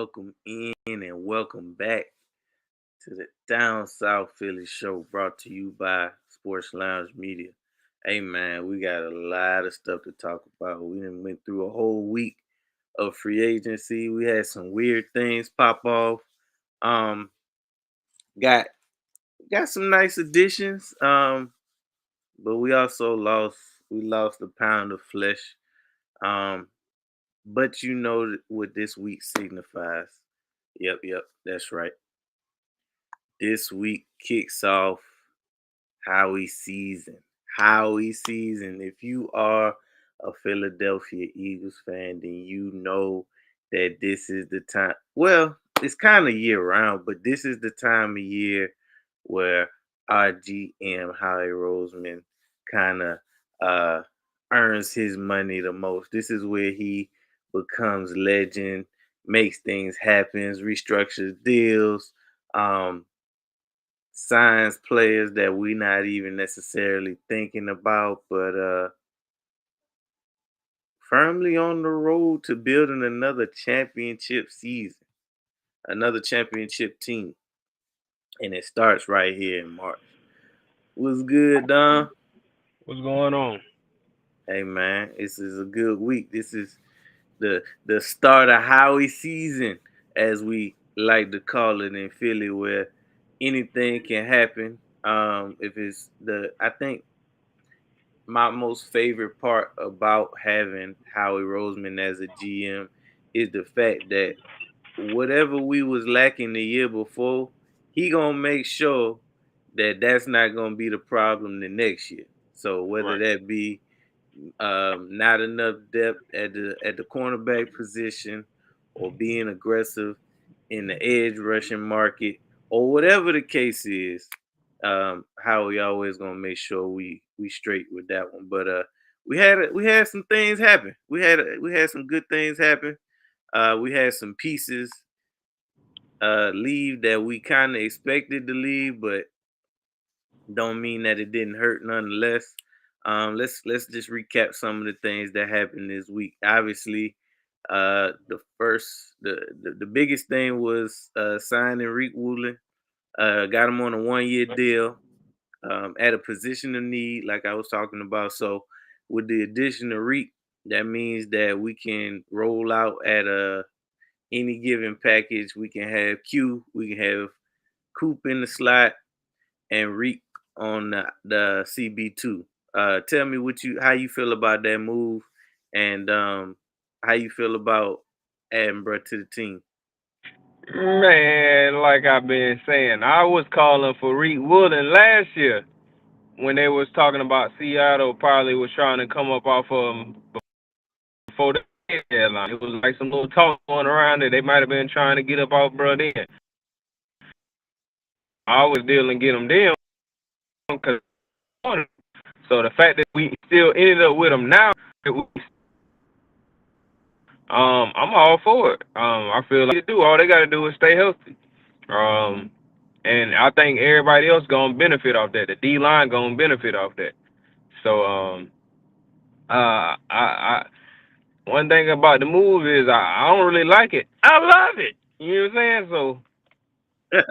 welcome in and welcome back to the Down South Philly show brought to you by Sports Lounge Media. Hey man, we got a lot of stuff to talk about. We done went through a whole week of free agency. We had some weird things pop off. Um, got got some nice additions. But we lost a pound of flesh. Um, but you know what this week signifies. Yep, that's right. This week kicks off Howie season. Howie season. If you are a Philadelphia Eagles fan, then you know that this is the time. Well, it's kind of year round, but this is the time of year where our GM Howie Roseman kind of uh, earns his money the most. This is where he becomes legend, makes things happen, restructures deals. Um, Signs players that we not even necessarily thinking about, but firmly on the road to building another championship season, another championship team. And it starts right here in March. What's good, Don? What's going on? Hey man, this is a good week. This is the start of Howie season, as we like to call it in Philly, where anything can happen. If it's the I think my most favorite part about having Howie Roseman as a GM is the fact that whatever we was lacking the year before, he gonna make sure that that's not gonna be the problem the next year. So whether Right. that be not enough depth at the cornerback position, or being aggressive in the edge rushing market, or whatever the case is. Howie always gonna make sure we straight with that one. But we had some things happen. We had some good things happen. We had some pieces leave that we kind of expected to leave, but don't mean that it didn't hurt nonetheless. Let's just recap some of the things that happened this week. Obviously, the biggest thing was signing Reek Woolen. Got him on a 1 year deal at a position of need, like I was talking about. So with the addition of Reek, that means that we can roll out at any given package. We can have Q, we can have Coop in the slot, and Reek on the CB2. Tell me how you feel about that move, and how you feel about adding bruh to the team. Man, like I've been saying, I was calling for Reed Woolen last year when they was talking about Seattle probably was trying to come up off of him before the deadline. It was like some little talk going around that they might have been trying to get up off bro then. I was dealing get him then because so the fact that we still ended up with him now, I'm all for it. I feel like they do all they got to do is stay healthy. Um, and I think everybody else gonna benefit off that. The D line gonna benefit off that. So I one thing about the move is I don't really like it. I love it. You know what I'm saying? So if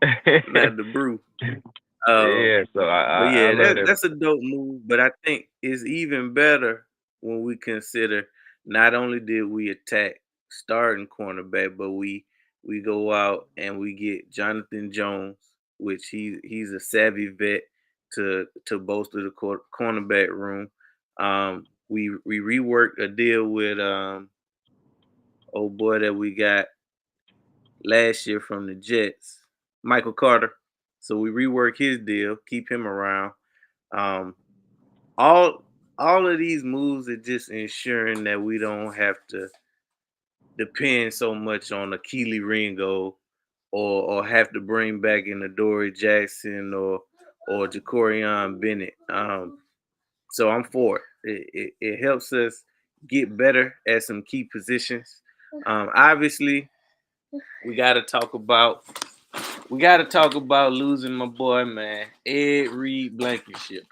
I Not the brew. Um, yeah, so but I yeah, love that that. that's a dope move. But I think it's even better when we consider not only did we attack starting cornerback, but we go out and we get Jonathan Jones, which he's a savvy vet to bolster the cornerback room. We reworked a deal with old boy that we got last year from the Jets, Michael Carter. So we rework his deal, keep him around. Um, all all of these moves are just ensuring that we don't have to depend so much on a Keely Ringo, or have to bring back in a Dory Jackson, or Jacorian Bennett. So I'm for it. It helps us get better at some key positions. Obviously, we got to talk about losing my boy, man, Ed Reed Blankenship.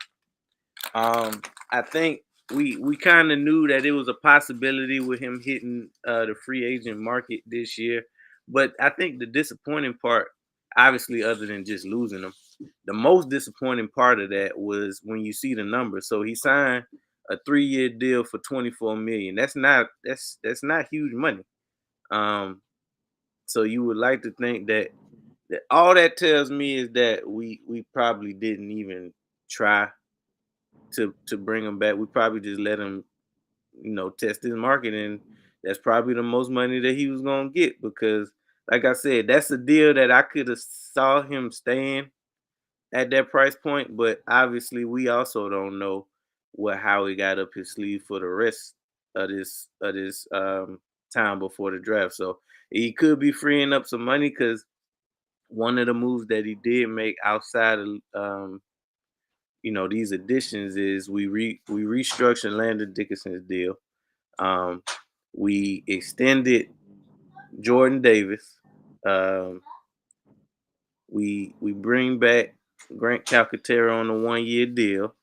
I think we kind of knew that it was a possibility with him hitting the free agent market this year. But I think the disappointing part, obviously, other than just losing him, the most disappointing part of that was when you see the numbers. So he signed a 3-year deal for 24 million. That's not huge money. Um, so you would like to think that all that tells me is that we probably didn't even try to bring him back. We probably just let him, test his market, and that's probably the most money that he was gonna get because, like I said, that's a deal that I could have saw him staying at that price point. But obviously, we also don't know what how he got up his sleeve for the rest of this time before the draft. So he could be freeing up some money because one of the moves that he did make outside of these additions is we restructured Landon Dickinson's deal. Um, we extended Jordan Davis. Um, we bring back Grant Calcaterra on a 1-year deal.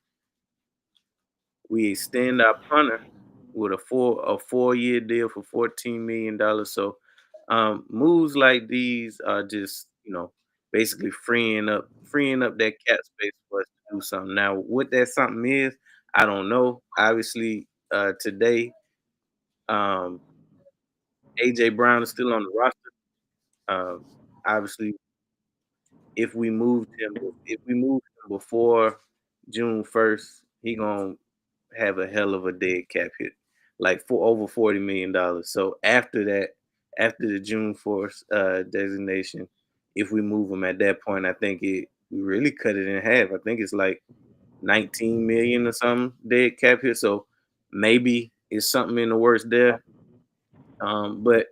We extend our punter with a 4-year deal for $14 million. So moves like these are just basically freeing up that cap space for us to do something. Now, what that something is, I don't know. Obviously, today, um, AJ Brown is still on the roster. Um, Obviously, if we moved him before June 1st, he gonna have a hell of a dead cap hit, like for over $40 million. So after that, after the June 4th designation, if we move him at that point, I think we really cut it in half. I think it's like 19 million or something dead cap hit. So maybe it's something in the works there. But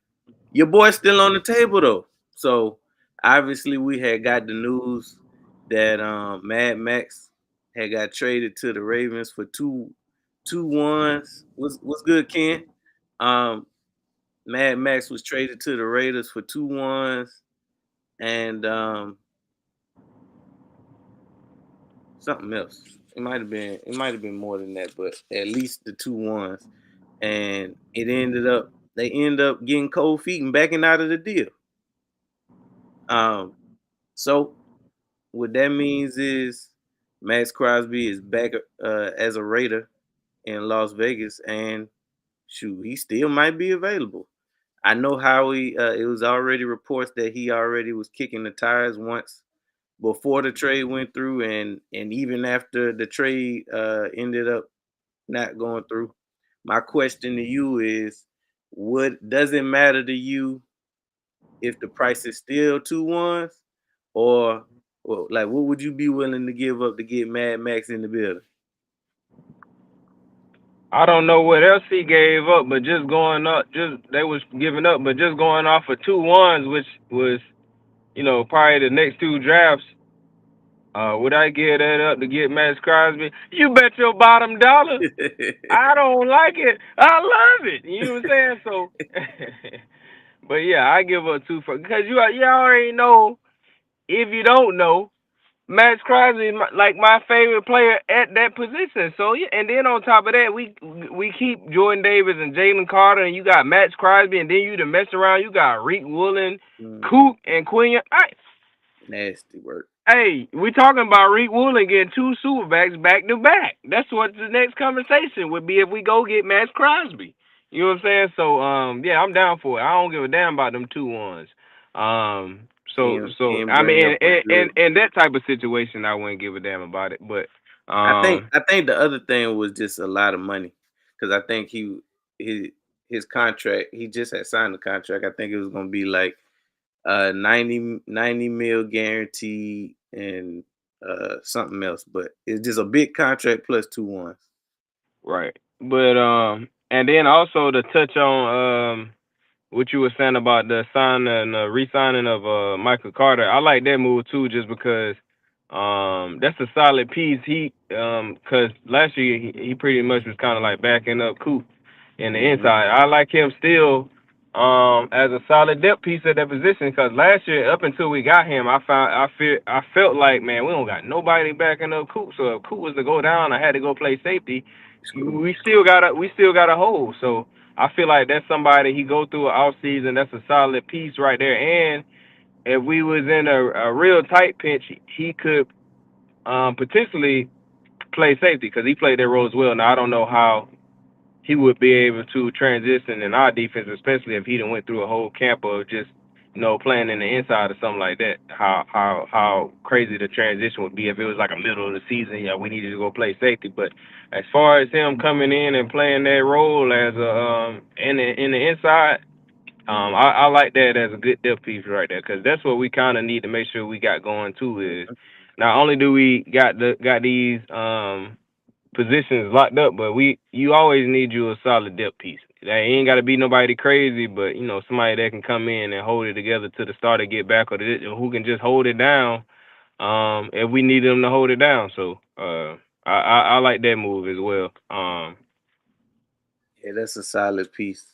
your boy's still on the table though. So obviously we had got the news that Mad Max had got traded to the Ravens for two ones. What's good, Ken? Um, Mad Max was traded to the Raiders for two ones and something else. It might have been more than that, but at least the two ones. And they end up getting cold feet and backing out of the deal. Um, so what that means is Max Crosby is back as a Raider in Las Vegas, and shoot, he still might be available. I know how it was already reports that he already was kicking the tires once before the trade went through, and even after the trade ended up not going through. My question to you is, what does it matter to you if the price is still two ones, or, like what would you be willing to give up to get Mad Max in the building? I don't know what else he gave up, but just going up, just they was giving up, but just going off of 2 ones, which was probably the next two drafts. Would I give that up to get Max Crosby? You bet your bottom dollar. I don't like it. I love it. You know what I'm saying? So, but yeah, I give up two for because you already know. If you don't know, Max Crosby is like my favorite player at that position. So yeah, and then on top of that, we keep Jordan Davis and Jalen Carter, and you got Max Crosby, and then you to mess around, you got Reek Woolen, Mm, Coop, and Quinn. nasty work. Hey, we talking about Reek Woolen getting two Superbacks back to back. That's what the next conversation would be if we go get Max Crosby. You know what I'm saying? So yeah, I'm down for it. I don't give a damn about them 2 ones. So Ken I bring mean, up a good. in that type of situation, I wouldn't give a damn about it. But I think um, I think the other thing was just a lot of money because I think his his contract, he just had signed the contract. I think it was gonna be like 90 mil guaranteed and something else, but it's just a big contract plus two ones. right. But and then also to touch on what you were saying about the signing, re-signing of Michael Carter. I like that move too, just because that's a solid piece. Cause last year he pretty much was kind of like backing up Coop in the Hmm. inside. I like him still as a solid depth piece at that position. Cause last year up until we got him, I felt like, man, we don't got nobody backing up Coop. So if Coop was to go down, I had to go play safety. Screw. we still got a hold. So I feel like that's somebody he go through an off season. That's a solid piece right there. And if we was in a real tight pinch, he could potentially play safety because he played that role as well. Now I don't know how he would be able to transition in our defense, especially if he done went through a whole camp of just playing in the inside or something like that. How crazy the transition would be if it was like a middle of the season. Yeah, we needed to go play safety. But as far as him coming in and playing that role as a in the inside, I like that as a good depth piece right there because that's what we kind of need to make sure we got going too. Is not only do we got these positions locked up, but you always need you a solid depth piece. That ain't got to be nobody crazy, but somebody that can come in and hold it together to the start to get back, or who can just hold it down. If we need them to hold it down, so I like that move as well. Yeah, that's a solid piece.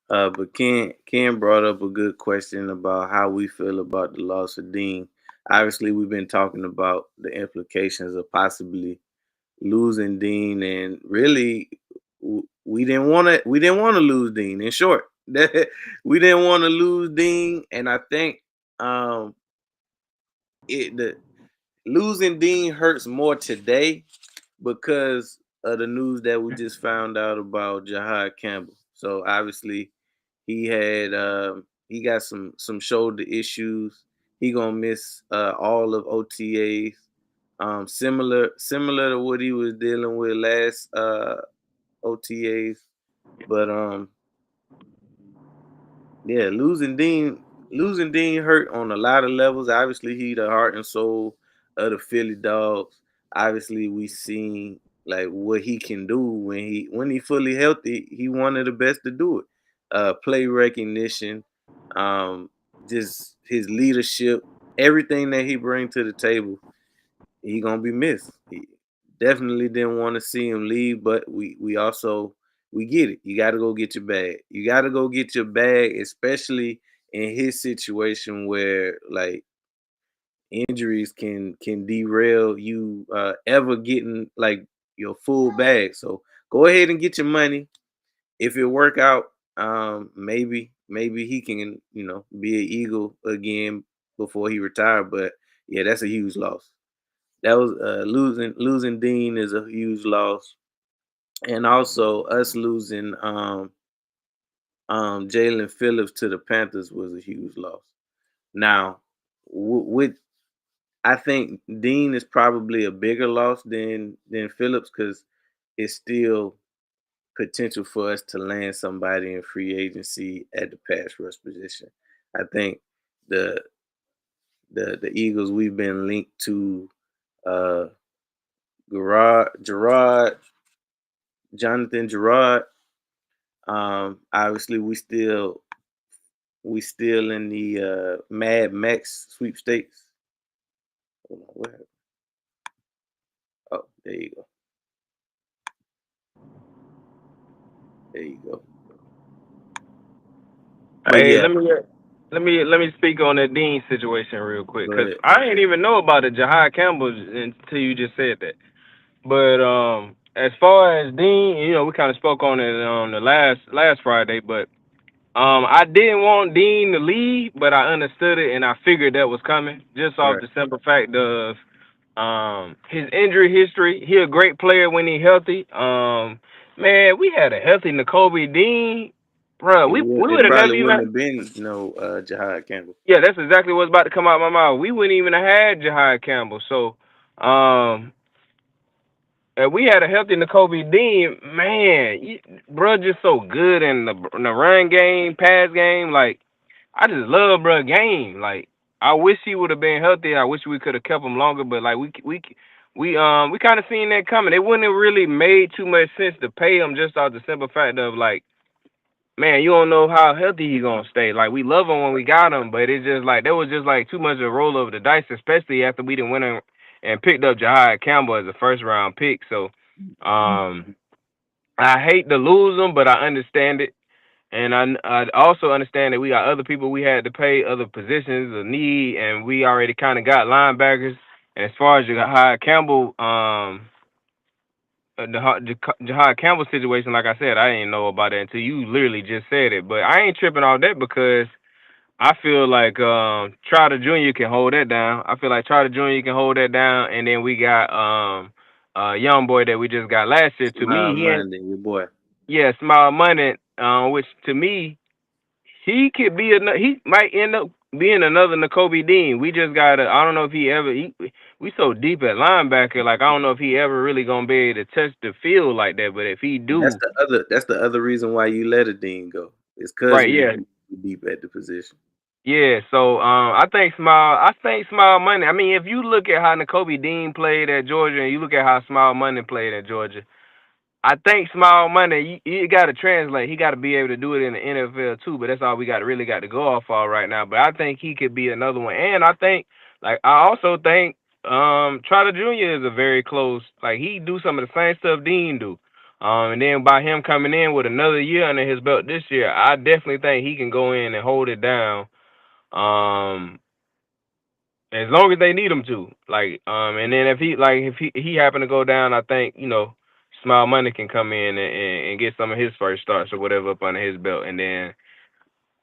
But Ken brought up a good question about how we feel about the loss of Dean. Obviously, we've been talking about the implications of possibly losing Dean, and really, we didn't want to lose Dean. In short, we didn't want to lose Dean, and I think um, the losing Dean hurts more today because of the news that we just found out about Jahad Campbell. So obviously, he got some shoulder issues. He gonna miss all of OTAs. Similar to what he was dealing with last OTAs. But yeah, losing Dean hurt on a lot of levels. Obviously, he the heart and soul of the Philly Dogs. Obviously, we seen like what he can do when he fully healthy. He one of the best to do it. Play recognition, um, just his leadership, everything that he bring to the table, he gonna be missed. He definitely didn't want to see him leave, but we also we get it. You got to go get your bag. You got to go get your bag, especially in his situation where like injuries can derail you ever getting like your full bag. So go ahead and get your money. If it work out, maybe he can be an Eagle again before he retired. But yeah, that's a huge loss. That was losing Dean is a huge loss, and also us losing Jalen Phillips to the Panthers was a huge loss. Now, with I think Dean is probably a bigger loss than Phillips because it's still potential for us to land somebody in free agency at the pass rush position. I think the the Eagles we've been linked to uh Gerard Jonathan Gerard. Obviously, we still in the Mad Max sweepstakes. Hold on, what happened? Oh, there you go. There you go. But Hey, yeah, let me speak on that Dean situation real quick, go cause ahead. I didn't even know about the Jahad Campbell until you just said that. But as far as Dean, we kind of spoke on it on the last Friday, but I didn't want Dean to leave, but I understood it and I figured that was coming just off Right. the simple fact of his injury history. He a great player when he healthy. Man, we had a healthy N'Kobe Dean, bro. We It would have never probably even. wouldn't have been no Jahad Campbell. Yeah, that's exactly what's about to come out of my mouth. We wouldn't even have had Jahad Campbell. So, if we had a healthy N'Kobe Dean, man, bro, just so good in the run game, pass game. Like, I just love bro game. Like, I wish he would have been healthy. I wish we could have kept him longer. But like, we kind of seen that coming. It wouldn't have really made too much sense to pay him just off the simple fact of like, man, you don't know how healthy he gonna stay. Like, we love him when we got him, but it's just like that was just like too much of a roll over the dice, especially after we didn't win and picked up Jahad Campbell as a first round pick. So, I hate to lose him, but I understand it. And I also understand that we got other people we had to pay, other positions of need, and we already kind of got linebackers. And as far as Jahad Campbell, Jahad Campbell situation, like I said, I didn't know about it until you literally just said it. But I ain't tripping off that because I feel like Trotter Jr. can hold that down. I feel like Trotter Jr. can hold that down, and then we got young boy that we just got last year. To me, Smile he ain't, Monday, your boy. yeah, Smile Money, which to me he could be he might end up being another N'Kobe Dean. We just gotta. I don't know if he ever. We so deep at linebacker, like I don't know if he ever really gonna be able to touch the field like that. But if he That's do, the other. That's the other reason why you let a Dean go. It's cause right? he Yeah, deep at the position. yeah. So I think Smile Money. I mean, if you look at how N'Kobe Dean played at Georgia, and you look at how Smile Money played at Georgia, I think Small Money, you got to translate. He got to be able to do it in the NFL too. But that's all we got really got to go off of right now. But I think he could be another one. And I think, like, I also think Trotter Jr. is a very close. Like, he do some of the same stuff Dean do. And then by him coming in with another year under his belt this year, I definitely think he can go in and hold it down. Um, as long as they need him to. Like, and then if he happen to go down, I think Smile Money can come in and get some of his first starts or whatever up under his belt, and then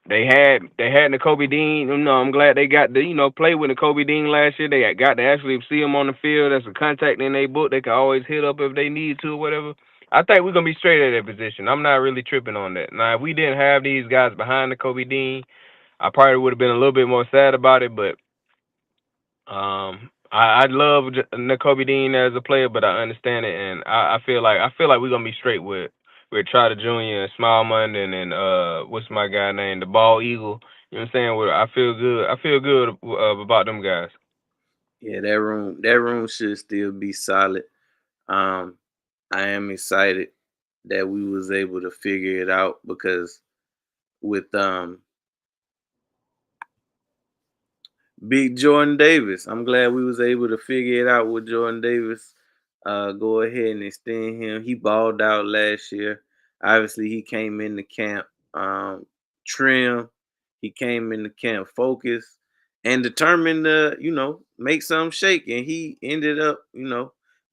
they had N'Kobe Dean. I'm glad they got to play with N'Kobe Dean last year. They got to actually see him on the field. That's a contact in their book. They can always hit up if they need to or whatever. I think we're gonna be straight at that position. I'm not really tripping on that. Now, if we didn't have these guys behind N'Kobe Dean, I probably would have been a little bit more sad about it, but I love N'Kobe Dean as a player, but I understand it, and I feel like we're gonna be straight with Trotter Jr. and Small Monday, and then what's my guy name, the Ball Eagle. You know what I'm saying? I feel good. I feel good about them guys. Yeah, that room should still be solid. Um, I am excited that we was able to figure it out because with Big Jordan Davis. I'm glad we was able to figure it out with Jordan Davis. Go ahead and extend him. He balled out last year. Obviously, he came in the camp trim. He came in the camp focused and determined to, make some shake. And he ended up,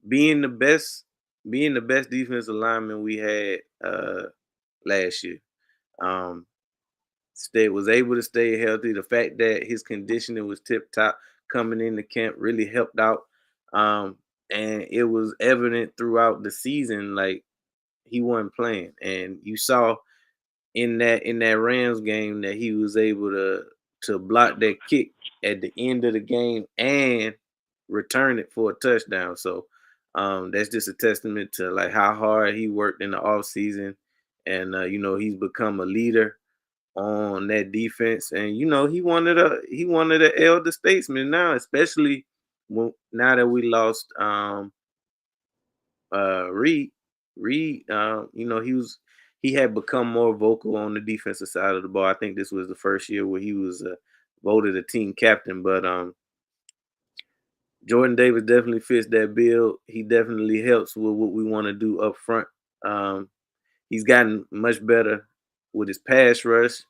being the best, being the best defensive lineman we had last year. Um, was able to stay healthy. The fact that his conditioning was tip top coming into camp really helped out. And it was evident throughout the season, like he wasn't playing. And you saw in that Rams game that he was able to block that kick at the end of the game and return it for a touchdown. So that's just a testament to like how hard he worked in the off season, and he's become a leader on that defense. And he wanted an elder statesman now, especially now that we lost Reed. Reed, he had become more vocal on the defensive side of the ball. I think this was the first year where he was voted a team captain. But Jordan Davis definitely fits that bill. He definitely helps with what we want to do up front. Um, he's gotten much better with his pass rush.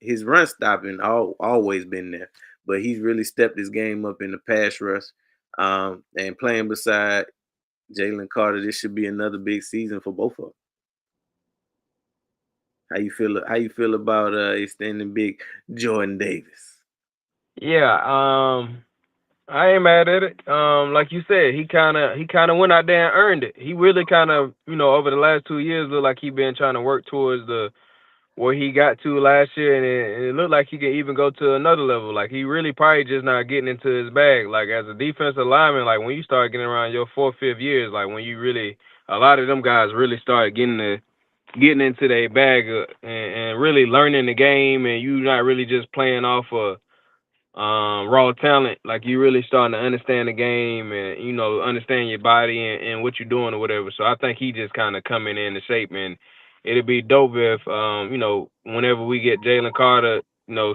His run stopping always been there, but he's really stepped his game up in the pass rush. And playing beside Jalen Carter, this should be another big season for both of them. How you feel? How you feel about extending big Jordan Davis? Yeah, I ain't mad at it. Like you said, he kind of went out there and earned it. He really kind of over the last 2 years looked like he been trying to work towards the where he got to last year, and it looked like he could even go to another level. Like he really probably just not getting into his bag. Like as a defensive lineman, like when you start getting around your fourth, fifth years, like when you really, a lot of them guys really start getting into their bag and really learning the game, and you not really just playing off of raw talent. Like you really starting to understand the game and understand your body and what you're doing or whatever. So I think he just kind of coming in the shape, and it'll be dope if whenever we get Jalen Carter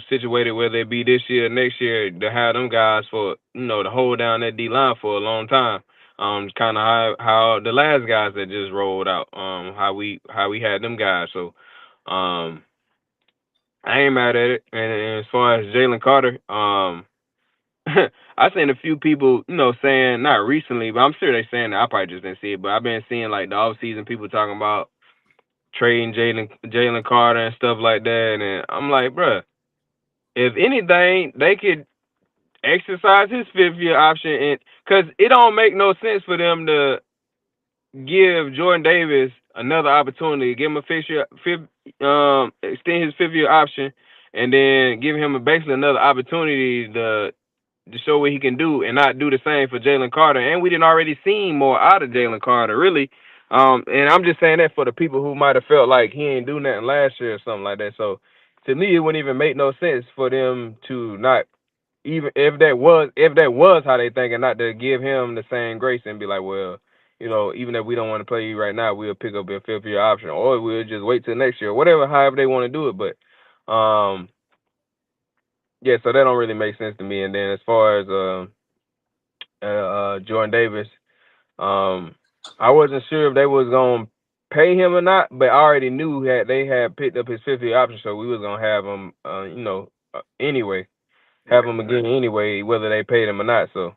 situated, whether it be this year or next year, to have them guys for to hold down that D line for a long time. It's kind of how the last guys that just rolled out, how we had them guys. So um I ain't mad at it. And as far as Jalen Carter, I seen a few people, saying not recently, but I'm sure they saying that. I probably just didn't see it, but I've been seeing like the off season people talking about trading Jalen Carter and stuff like that, and I'm like, bruh, if anything, they could exercise his 5th year option, and because it don't make no sense for them to give Jordan Davis another opportunity, give him a extend his 5th year option, and then give him basically another opportunity to show what he can do, and not do the same for Jalen Carter. And we didn't already seen more out of Jalen Carter, really. And I'm just saying that for the people who might have felt like he ain't do nothing last year or something like that. So to me, it wouldn't even make no sense for them to not, even if that was how they think, and not to give him the same grace and be like, well, even if we don't want to play you right now, we'll pick up a 5th year option, or we'll just wait till next year, whatever, however they want to do it. But yeah, so that don't really make sense to me. And then as far as Jordan Davis, um, I wasn't sure if they was gonna pay him or not, but I already knew that they had picked up his 5th year option, so we was gonna have him, anyway, have Right, him right. again anyway, whether they paid him or not. So,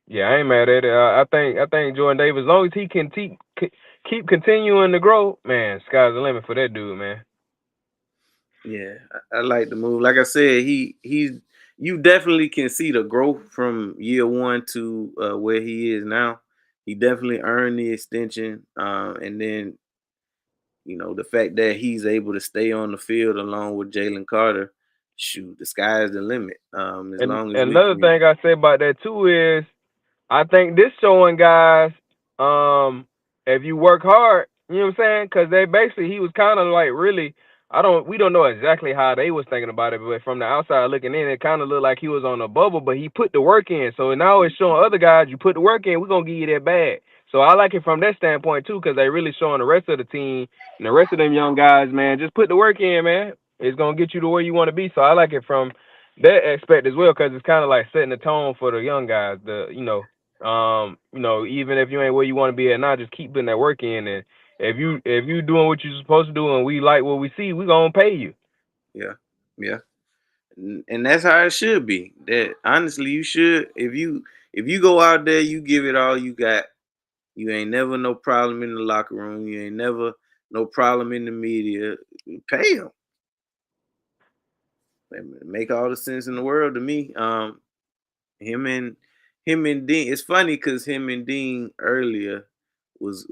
yeah, I ain't mad at it. I think Jordan Davis, as long as he can keep continuing to grow, man, sky's the limit for that dude, man. Yeah, I like the move. Like I said, he's you definitely can see the growth from year one to where he is now. He definitely earned the extension, and then the fact that he's able to stay on the field along with Jalen Carter. Shoot, the sky is the limit. As And long as we another can, thing I say about that too is, I think this showing guys, um, if you work hard, you know what I'm saying? Because they basically, he was kind of like really, we don't know exactly how they was thinking about it, but from the outside looking in, it kind of looked like he was on a bubble, but he put the work in. So now it's showing other guys, you put the work in, we're gonna give you that bag. So I like it from that standpoint too, because they really showing the rest of the team and the rest of them young guys, man, just put the work in, man. It's gonna get you to where you want to be. So I like it from that aspect as well, because it's kind of like setting the tone for the young guys. Even if you ain't where you want to be at now, just keep putting that work in. And if you doing what you're supposed to do, and we like what we see, we gonna pay you. yeah, yeah, and that's how it should be. That honestly, you should. If you go out there, you give it all you got. You ain't never no problem in the locker room. You ain't never no problem in the media. Pay them. Make all the sense in the world to me. Him and him and Dean. It's funny because him and Dean earlier was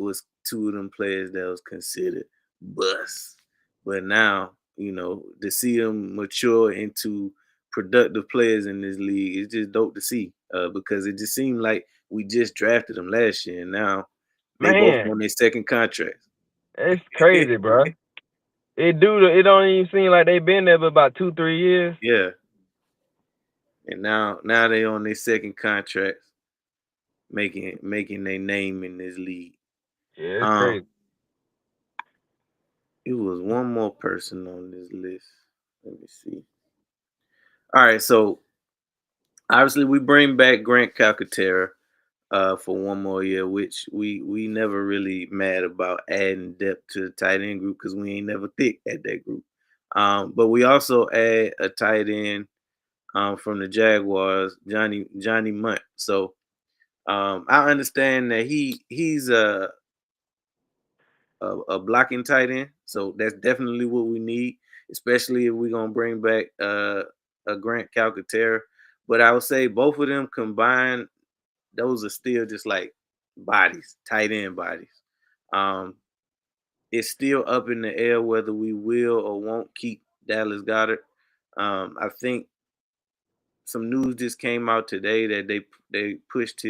two of them players that was considered bust, but now to see them mature into productive players in this league is just dope to see. Because it just seemed like we just drafted them last year, and now they both Man, on their second contracts. it's crazy, bro. It don't even seem like they been there for about 2 3 years. Yeah, and now they on their second contracts, making their name in this league. Yeah, it's Um, crazy. it was one more person on this list. Let me see. All right, so obviously we bring back Grant Calcaterra for one more year, which we never really mad about adding depth to the tight end group because we ain't never thick at that group. But we also add a tight end from the Jaguars, Johnny Munt. So I understand that he's a blocking tight end. So that's definitely what we need, especially if we're gonna bring back a Grant Calcaterra. But I would say both of them combined, those are still just like bodies, tight end bodies. Um, it's still up in the air whether we will or won't keep Dallas Goddard. I think some news just came out today that they pushed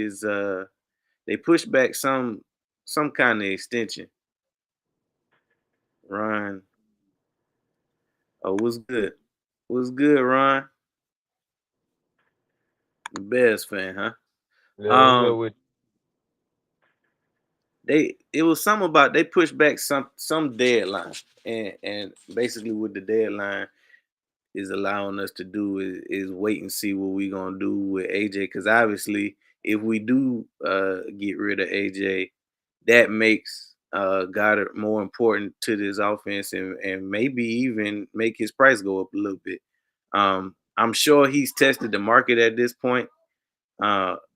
they pushed back some kind of extension. Ron, oh, what's good? What's good, Ron? Bears fan, huh? Yeah, what's up Um, with it was something about they pushed back some deadline, and basically with the deadline is allowing us to do is wait and see what we're gonna do with AJ. Because obviously, if we do get rid of AJ, that makes Goddard more important to this offense, and maybe even make his price go up a little bit. I'm sure he's tested the market at this point,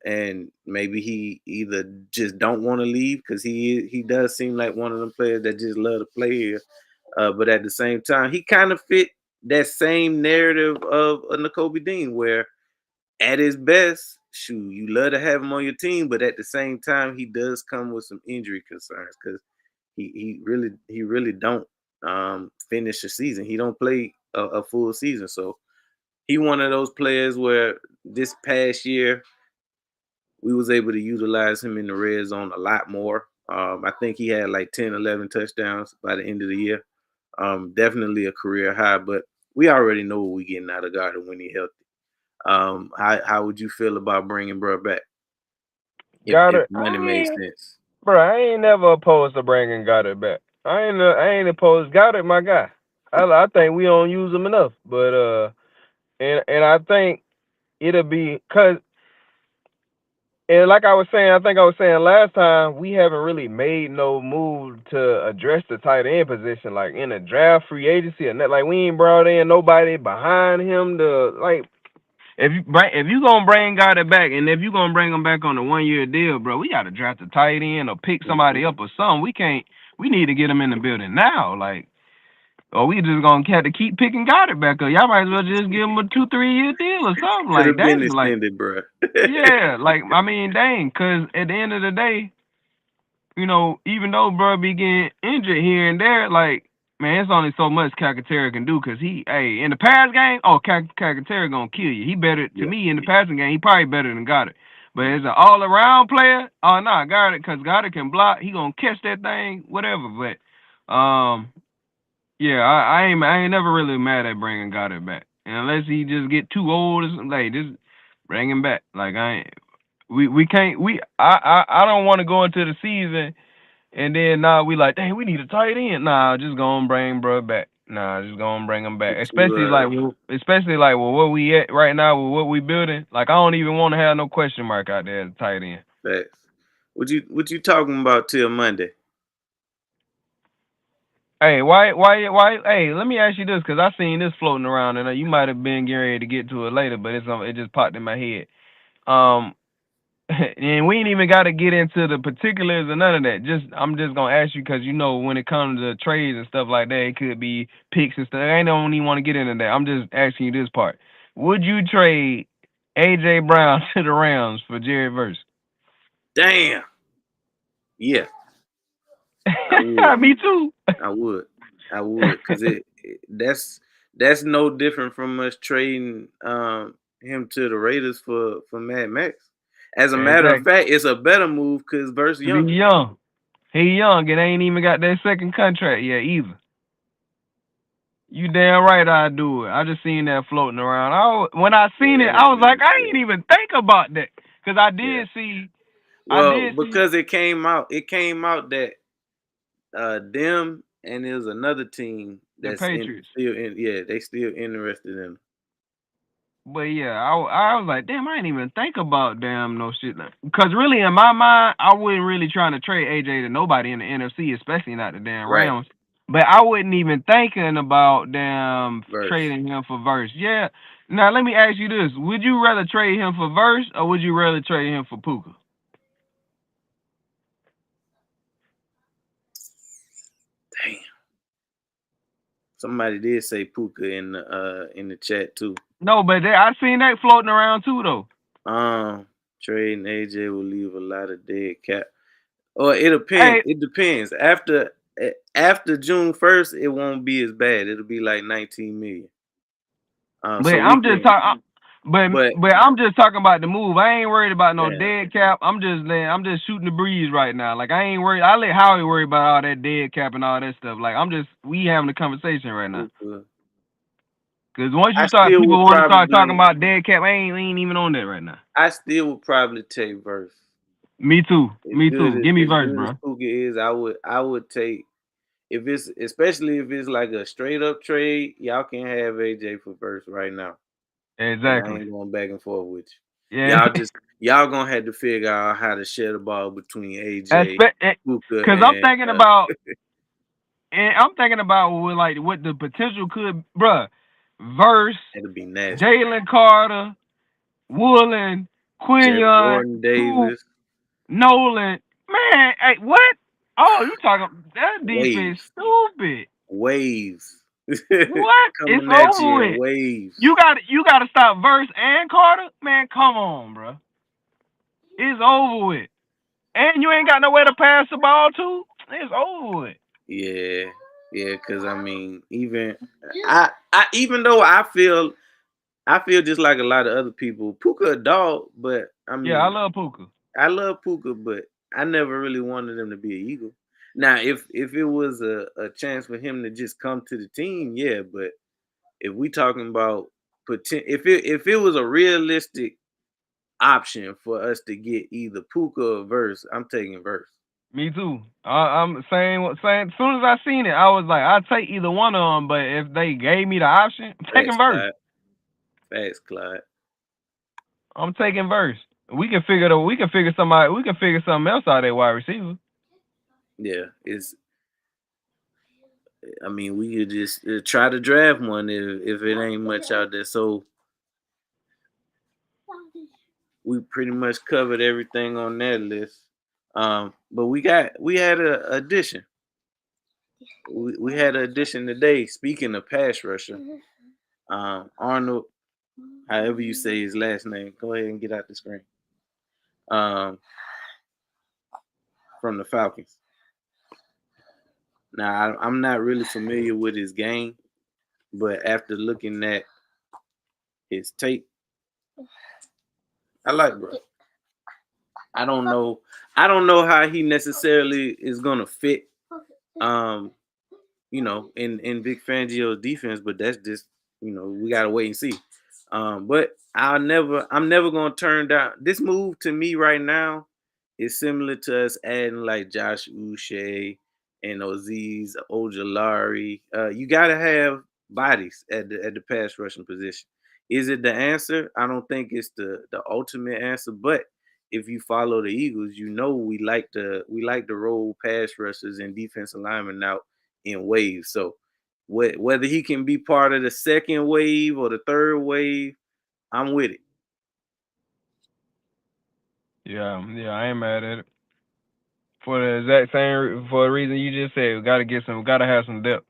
and maybe he either just don't want to leave because he does seem like one of them players that just love to play here. But at the same time, he kind of fit that same narrative of a N'Kobe Dean, where at his best, shoot, you love to have him on your team, but at the same time, he does come with some injury concerns because he really don't finish the season. He don't play a full season, so he one of those players where this past year we was able to utilize him in the red zone a lot more. I think he had like 10, 11 touchdowns by the end of the year. Definitely a career high, but we already know what we're getting out of Gardner when he's healthy. How would you feel about bringing bro back if Goddard, money made sense? I ain't never opposed to bringing Goddard back. I ain't opposed. Goddard, my guy. I think we don't use him enough, but and I think it'll be cause and like I was saying, I think I was saying last time, we haven't really made no move to address the tight end position, like in a draft, free agency, or not. Like we ain't brought in nobody behind him to like. If you gonna bring Goddard back, and if you gonna bring him back on a 1 year deal, bro, we gotta draft a tight end or pick Mhm. somebody up or something. We can't. We need to get him in the building now, like, or we just gonna have to keep picking Goddard back up. Y'all might as well just give him a 2 3 year deal or something Could like have that. been Like, extended, bro. yeah, like I mean, dang, cause at the end of the day, even though bro be getting injured here and there, like, man, it's only so much Calcaterra can do. Cause hey, in the pass game, oh, Calcaterra gonna kill you. He better to Yeah, me in the passing game. He probably better than Goddard. But yeah. as an all around player, oh no, nah, Goddard, cause Goddard can block. He gonna catch that thing, whatever. But yeah, I ain't never really mad at bringing Goddard back, and unless he just get too old or something, like just bring him back. Like I ain't. We can't I don't want to go into the season and then now we like, dang, we need a tight end. Nah, just go and bring bro back. Nah, just go and bring him back. Would you Especially like with what we at right now with what we building. Like I don't even want to have no question mark out there as a tight end. facts? What you talking about till Monday? Hey, why? Hey, let me ask you this, cause I seen this floating around, and you might have been getting ready to get to it later, but it just popped in my head. Um, and we ain't even got to get into the particulars or none of that. I'm just gonna ask you because when it comes to trades and stuff like that, it could be picks and stuff. I don't even want to get into that. I'm just asking you this part. Would you trade AJ Brown to the Rams for Jerry Verse? Damn. Yeah, I would. Me too. I would. I would, cause that's no different from us trading him to the Raiders for Mad Max. As a matter of Exactly. fact, it's a better move because versus Cause he younger. young. He young and ain't even got that second contract yet either. You damn right I do it. I just seen that floating around. When I Yeah, seen it, that I would was be like, I yeah. ain't even think about that. Cause Yeah. I Well, did see because it came out that them and there's another team the that's in Patriots. still in yeah, they still interested in him. But yeah, I was like, damn, I didn't even think about damn no shit. Cause really in my mind, I wasn't really trying to trade AJ to nobody in the NFC, especially not the damn Right. Rams. But I wasn't even thinking about damn Verse. trading him for Verse. Yeah. Now let me ask you this: would you rather trade him for Verse or would you rather trade him for Puka? Damn. Somebody did say Puka in the chat too. No, but I seen that floating around too though. Um, Trading AJ will leave a lot of dead cap. Or it depends. Hey, It depends. After June 1st, it won't be as bad. It'll be like 19 million. but So we I'm just can, talking. But but I'm just talking about the move. I ain't worried about no damn, dead cap. I'm just shooting the breeze right now. Like I ain't worried. I let Howie worry about all that dead cap and all that stuff. Like we having a conversation right now. Puka. Cause once I you start, still people would want to start talking probably, about dead cap. I ain't even on that right now. I still would probably take Verse. Me too. As Me good too. as Give me as verse, good as bro. Puka is, I would take if it's especially if it's like a straight up trade. Y'all can have AJ for Verse right now. And I Exactly. ain't going back and forth with you. Yeah. Y'all gonna have to figure out how to share the ball between AJ, Cause Puka, I'm and thinking about with like what the potential could, bruh. verse It'll be nasty. Jalen Carter, Woolen, Quinion, Jordan Coop, Davis, Nolan. Man, hey, what? Oh, you talking that defense waves, stupid. waves, What? It's coming at over you in with. waves. You gotta stop Verse and Carter? Man, come on, bro. It's over with. And you ain't got nowhere to pass the ball to. It's over with. Yeah, yeah. Because I mean, I, even though I feel just like a lot of other people. Puka a dog, but I Yeah, I mean, love Puka. I love Puka, but I never really wanted him to be an Eagle. Now, if it was a chance for him to just come to the team, yeah. But if we talking about if it was a realistic option for us to get either Puka or Verse, I'm taking Verse. Me too. I'm saying. As soon as I seen it, I was like, I'd take either one of them. But if they gave me the option, I'm taking Facts, Verse. Clyde. Facts, Clyde. I'm taking Verse. We can figure somebody. We can figure something else out at wide receiver. Yeah, it's. I mean, we could just try to draft one if it ain't much out there. So we pretty much covered everything on that list. But we had a addition. We had an addition today. Speaking of pass rusher, Arnold, however you say his last name, go ahead and get out the screen. Um, from the Falcons. Now I'm not really familiar with his game, but after looking at his tape, I like bro. I don't know. I don't know how he necessarily is gonna fit. Um, in Vic Fangio's defense, but that's just we gotta wait and see. But I'm never gonna turn down this move to me right now is similar to us adding like Josh Uche and Aziz Ojolari. You gotta have bodies at the pass rushing position. Is it the answer? I don't think it's the ultimate answer, but if you follow the Eagles, we like to roll pass rushers and defensive linemen out in waves. So whether he can be part of the second wave or the third wave, I'm with it. Yeah, yeah, I ain't mad at it. For the exact same for the reason you just said, we gotta have some depth.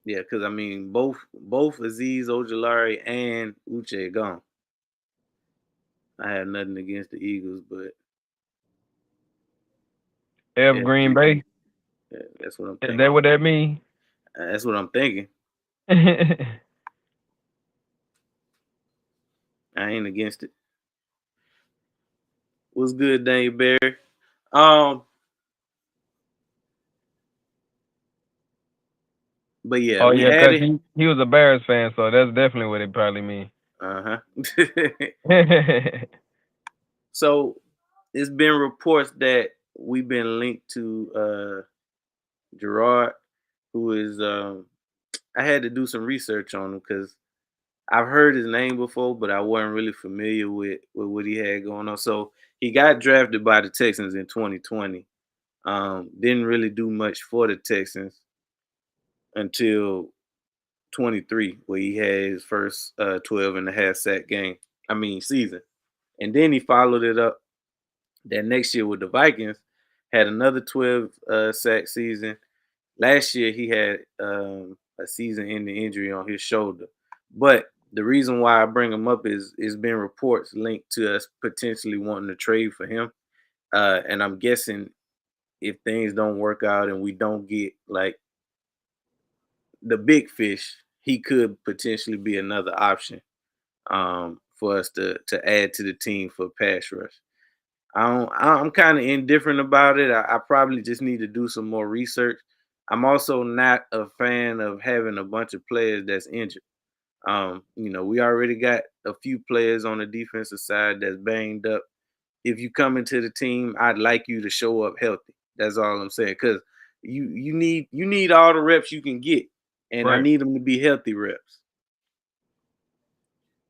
Yeah, because I mean both Aziz Ojolari and Uche gone. I have nothing against the Eagles, but F yeah, Green Bay. that's what I'm Is thinking. that what that mean? That's what I'm thinking. I ain't against it. What's good, Daniel Barry? Um, but yeah, Oh we yeah, had cause it. he was a Bears fan, so that's definitely what it probably mean. Uh huh. So it's been reports that we've been linked to Gerard, who is I had to do some research on him because I've heard his name before, but I wasn't really familiar with what he had going on. So he got drafted by the Texans in 2020. Didn't really do much for the Texans until 23, where he had his first 12 and a half sack game. I mean season, and then he followed it up that next year with the Vikings, had another 12 sack season. Last year he had a season-ending injury on his shoulder. But the reason why I bring him up is it's been reports linked to us potentially wanting to trade for him. And I'm guessing if things don't work out and we don't get like the big fish, he could potentially be another option for us to add to the team for pass rush. I'm kind of indifferent about it. I probably just need to do some more research. I'm also not a fan of having a bunch of players that's injured. We already got a few players on the defensive side that's banged up. If you come into the team, I'd like you to show up healthy. That's all I'm saying. Cause you need all the reps you can get, and I Right. need them to be healthy reps.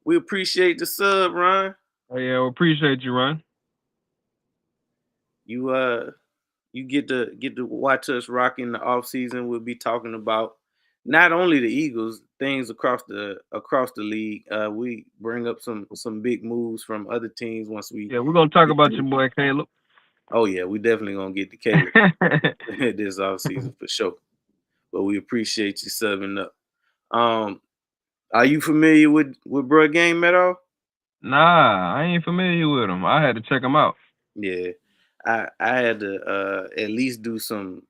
We appreciate the sub, Ron. Oh yeah, we appreciate you, Ron. You you get to watch us rock in the off season. We'll be talking about not only the Eagles, things across the league. We bring up some big moves from other teams once we Yeah, we're gonna talk get about through. your boy Caleb. Oh yeah, we definitely gonna get to Caleb this off season for sure. But we appreciate you subbing up. Um, are you familiar with Bruh Game at all? Nah, I ain't familiar with him. I had to check him out. Yeah, I had to at least do some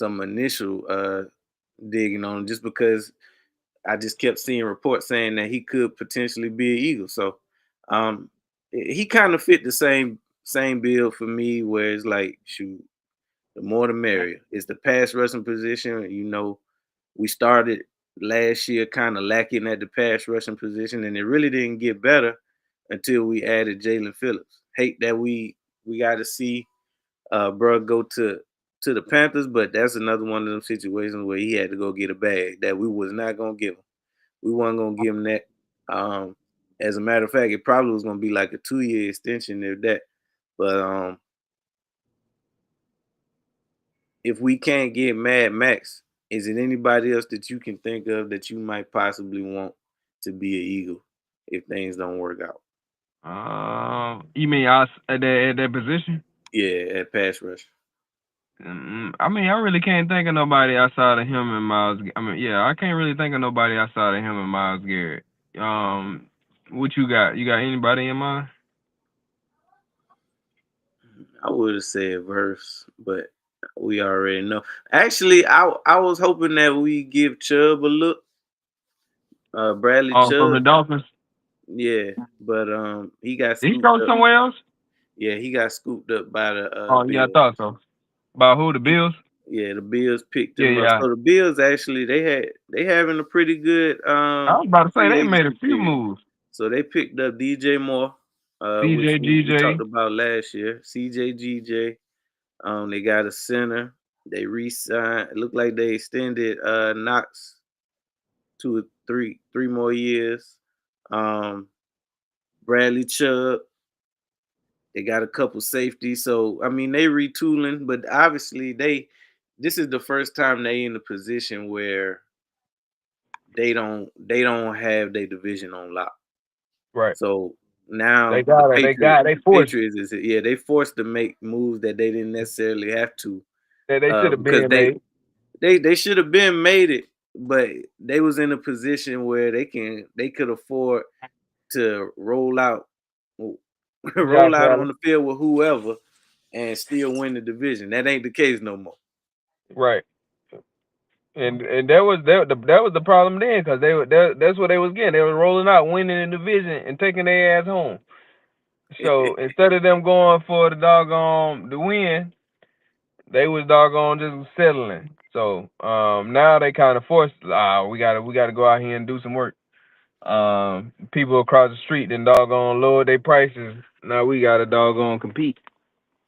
initial digging on him just because I just kept seeing reports saying that he could potentially be an Eagle. So um, he kind of fit the same bill for me, where it's like, shoot, the more the merrier. It's the pass rushing position. You know, we started last year kind of lacking at the pass rushing position, and it really didn't get better until we added Jalen Phillips. Hate that we got to see bro go to the Panthers, but that's another one of them situations where he had to go get a bag that we was not gonna give him. We weren't gonna give him that. Um, as a matter of fact, it probably was gonna be like a 2 year extension if that. But if we can't get Mad Max, is it anybody else that you can think of that you might possibly want to be an Eagle if things don't work out? You mean us at that position? Yeah, at pass rush. I mean, I really can't think of nobody outside of him and Miles. I mean, yeah, I can't really think of nobody outside of him and Miles Garrett. Um, what you got? You got anybody in mind? I would have said verse, but we already know. Actually, I was hoping that we give Chubb a look, Bradley Oh, from the Chubb. Dolphins. Yeah, but he got Did he scooped go up. somewhere else? Yeah, he got scooped up by the Oh, yeah, I Bills. thought so. By who? The He, Bills? yeah, the Bills picked Yeah, him up. yeah. So the Bills actually they having a pretty good I was about to say free they made a agency few period. moves. So they picked up DJ Moore, which CJ, we talked GJ. about last year. CJ GJ. They got a center. They re-signed. It looked like they extended Knox 3 more years. Um, Bradley Chubb. They got a couple safeties. So I mean they retooling, but obviously this is the first time they in a position where they don't have their division on lock. Right. So They now the got it. They Patriots got it. They the forced. Patriots is yeah, they forced to make moves that they didn't necessarily have to They should have because been made. they should have been made it, but they was in a position where they could afford to roll out roll Josh out on Allen. the field with whoever and still win the division. That ain't the case no more. Right. And that was the problem then, because that's what they was getting. They was rolling out, winning the division, and taking their ass home. So instead of them going for the win, they was doggone just settling. So now they kind of forced. We gotta go out here and do some work. People across the street then doggone lower their prices. Now we gotta doggone compete.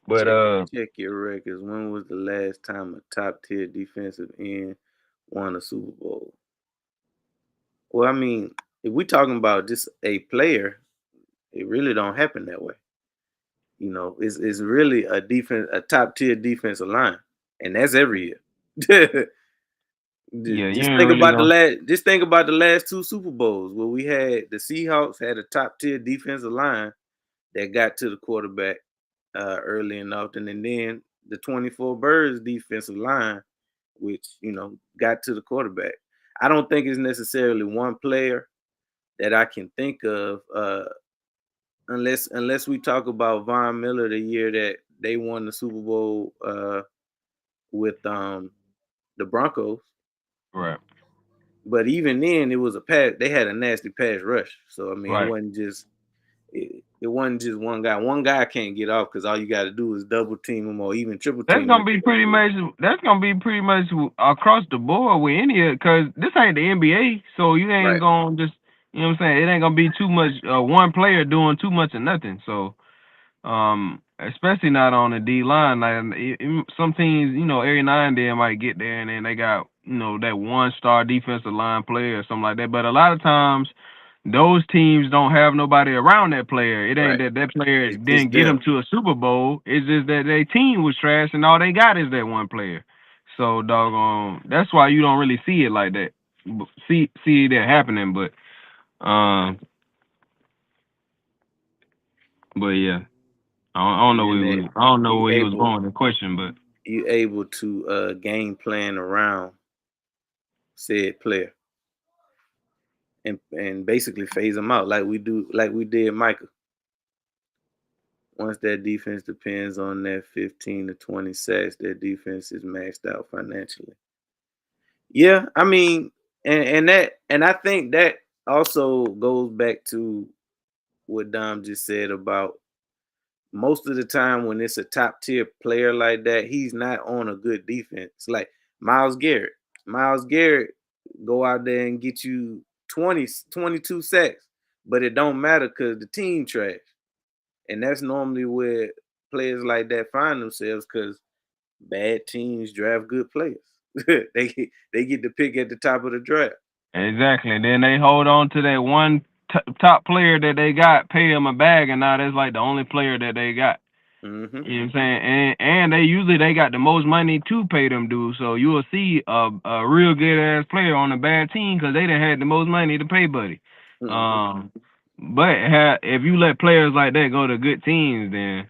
But Check your records. When was the last time a top tier defensive end won a Super Bowl? Well, I mean, if we talking about just a player, it really don't happen that way. You know, it's really a top tier defensive line, and that's every year. yeah, you Just ain't think really about the gonna. last two Super Bowls where we had the Seahawks had a top tier defensive line that got to the quarterback early and often, and then the 24 Birds defensive line, which got to the quarterback. I don't think it's necessarily one player that I can think of, unless we talk about Von Miller the year that they won the Super Bowl with the Broncos. Right, But even then, it was a pass. They had a nasty pass rush. So I mean, right. it wasn't just one guy. One guy can't get off because all you got to do is double team him or even triple That's team him gonna if be they're gonna pretty do it. much. That's gonna be pretty much across the board with any, because this ain't the NBA, so you ain't Right. gonna just, you know what I'm saying. It ain't gonna be too much. One player doing too much of nothing. So, especially not on the D line. Like some teams, every now and then might get there, and then they got that one star defensive line player or something like that. But a lot of times, those teams don't have nobody around that player. It ain't Right. that player It's just didn't get depth. them to a Super Bowl. It's just that their team was trash and all they got is that one player. So doggone. That's why you don't really see it like that. See that happening, um, but yeah, I don't And know then that I don't know you where he was able going with the question, but you able to game plan around said player and basically phase them out like we did Michael. Once that defense depends on that 15 to 20 sacks, that defense is maxed out financially. Yeah, I mean, and I think that also goes back to what Dom just said about most of the time when it's a top tier player like that, he's not on a good defense. Like Miles Garrett. Miles Garrett go out there and get you 20, 22 sacks, but it don't matter because the team trash. And that's normally where players like that find themselves because bad teams draft good players. They get the pick at the top of the draft. exactly. Then they hold on to that one top player that they got, pay him a bag, and now that's like the only player that they got. Mm-hmm. You know what I'm saying? And they usually they got the most money to pay them dudes. So you will see a real good ass player on a bad team because they done had the most money to pay, buddy. Mm-hmm. Um, but if you let players like that go to good teams, then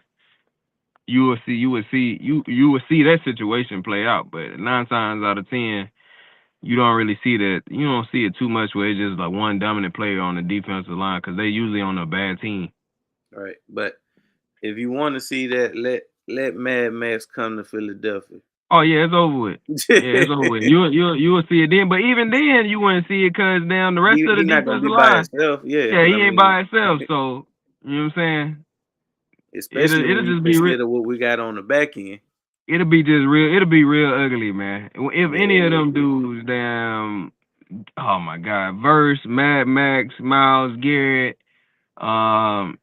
you will see that situation play out. But 9 times out of 10, you don't really see that. You don't see it too much where it's just like one dominant player on the defensive line because they usually on a bad team. Right. But if you want to see that, let Mad Max come to Philadelphia. Oh yeah, it's over with. Yeah, it's over with. You will see it then, but even then you wouldn't see it because down the rest of the He not gonna defensive be by line, himself. Yeah, yeah, but I he ain't mean, by himself. So you know what I'm saying? especially It'll when you just be real. consider what we got on the back end. It'll be just real. It'll be real ugly, man. If Yeah, any of yeah. them dudes, damn, oh my God, Verse, Mad Max, Miles Garrett, um,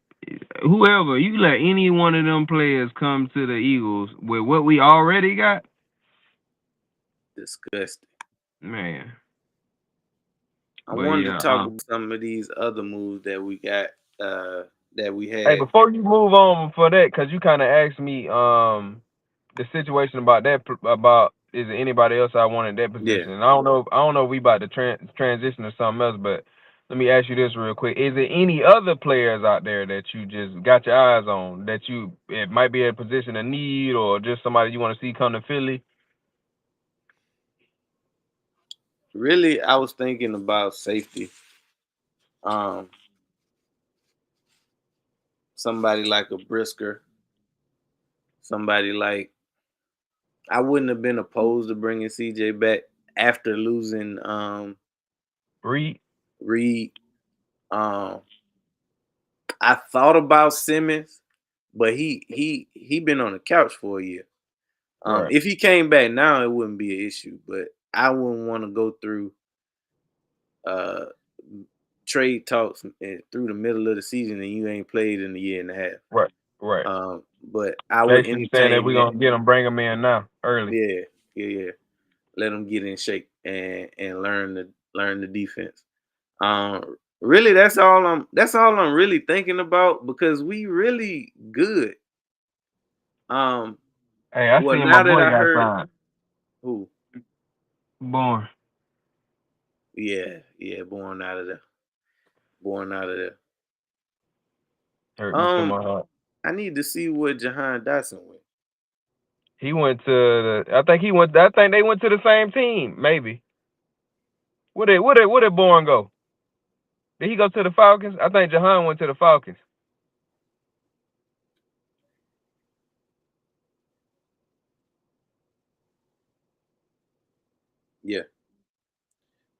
whoever you let any one of them players come to the Eagles with what we already got, Disgusting. man. I But wanted to yeah, talk about some of these other moves that we got, that we hey, had. before you move on for that, because you kind of asked me the situation about that about is there anybody else I want in that Yeah. position? And I don't know if we about to transition to something else, but let me ask you this real quick: is there any other players out there that you just got your eyes on that you it might be a position of need or just somebody you want to see come to Philly? Really, I was thinking about safety. Um, somebody like a Brisker, somebody like I wouldn't have been opposed to bringing CJ back after losing Reed, Reed. Um, I thought about Simmons, but he been on the couch for a year. right, If he came back now, it wouldn't be an issue. But I wouldn't want to go through uh, trade talks through the middle of the season and you ain't played in a year and a half. right, right. But I would Basically saying that entertain we're that. gonna get them, bring them in now early. Yeah, yeah, yeah. Let them get in shape and learn the defense. Really, that's all I'm really thinking about because we really good. Um, Hey, I well, seen my now that boy I got heard signed. who, Born yeah, yeah, born out of there. hurt me to Um, my heart. I need to see what Jahan Dotson went. He went to the. I think he went. I think they went to the same team. Maybe. Where did Bourne go? Did he go to the Falcons? I think Jahan went to the Falcons. Yeah,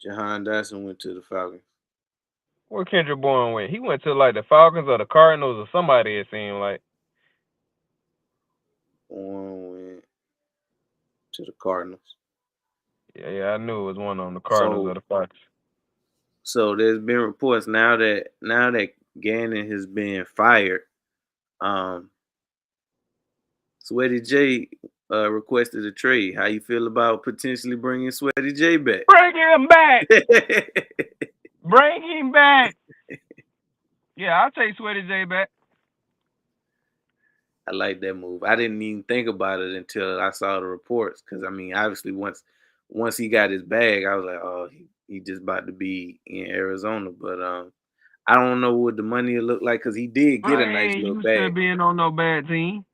Jahan Dotson went to the Falcons. Where Kendrick Bourne went? He went to like the Falcons or the Cardinals or somebody. It seemed like. Born went to the Cardinals. Yeah, yeah. I knew it was one on the Cardinals or So the Falcons. there's been reports now that Gannon has been fired. Um, Sweaty J requested a trade. How you feel about potentially bringing Sweaty J back? Bring him back. Bring him back. Yeah, I'll take Sweaty J back. I like that move. I didn't even think about it until I saw the reports. Because I mean, obviously, once he got his bag, I was like, oh, he just about to be in Arizona. But I don't know what the money will look like because he did get I a nice ain't little used to bag. being on no bad team.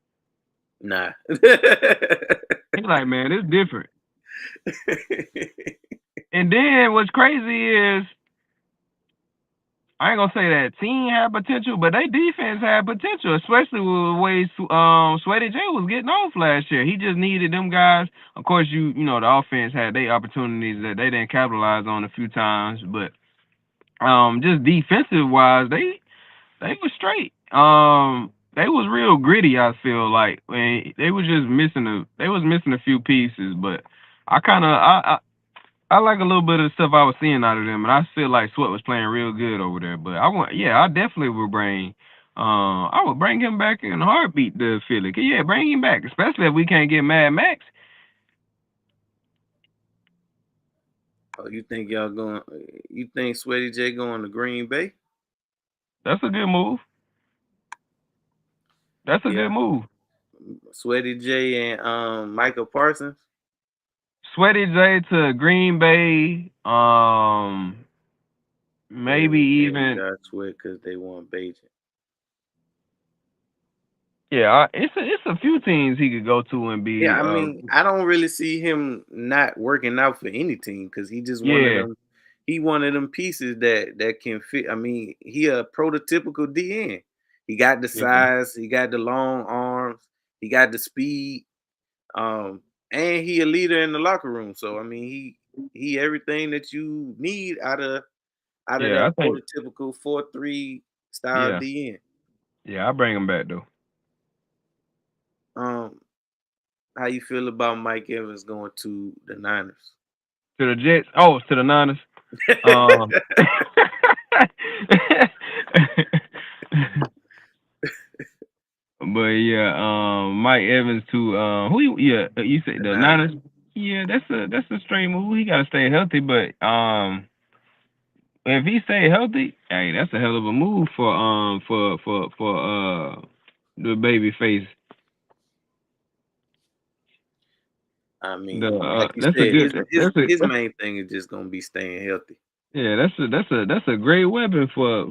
Nah. He like, man, it's different. And then what's crazy is I ain't gonna say that team had potential, but they defense had potential, especially with the way Sweaty J was getting off last year. He just needed them guys. Of course, you know the offense had their opportunities that they didn't capitalize on a few times, but just defensive wise, they was straight. They was real gritty. I feel like they was just missing a few pieces, but I kind of I like a little bit of the stuff I was seeing out of them, and I feel like Sweat was playing real good over there. But I definitely would bring, I would bring him back in a heartbeat to Philly. Yeah, bring him back, especially if we can't get Mad Max. Oh, you think y'all going? You think Sweaty J going to Green Bay? That's a good move. That's a Yeah, good move. Sweaty J and Michael Parsons. Sweaty J to Green Bay, Or is maybe it even Josh Sweat because they want Bajan? yeah. It's a few teams he could go to and Yeah, be I mean, I don't really see him not working out for any team because he just one of yeah. them. He one of them pieces that can fit. I mean, he a prototypical DN. He got the Yeah. size, he got the long arms, he got the speed, and he a leader in the locker room. So I mean, he everything that you need out of Yeah, that I think prototypical 4-3 style yeah. DN. Yeah, I bring him back though. Um, how you feel about Mike Evans going to the Niners? To the Jets. Oh, to the Niners. Um, but yeah, Mike Evans to yeah, you said The the Niners. Niners. Yeah, that's a straight move. He gotta stay healthy, but if he stay healthy, hey, that's a hell of a move for the baby face. I The mean, like you that's a said, his good his his main thing is just gonna be staying healthy. yeah, that's a great weapon for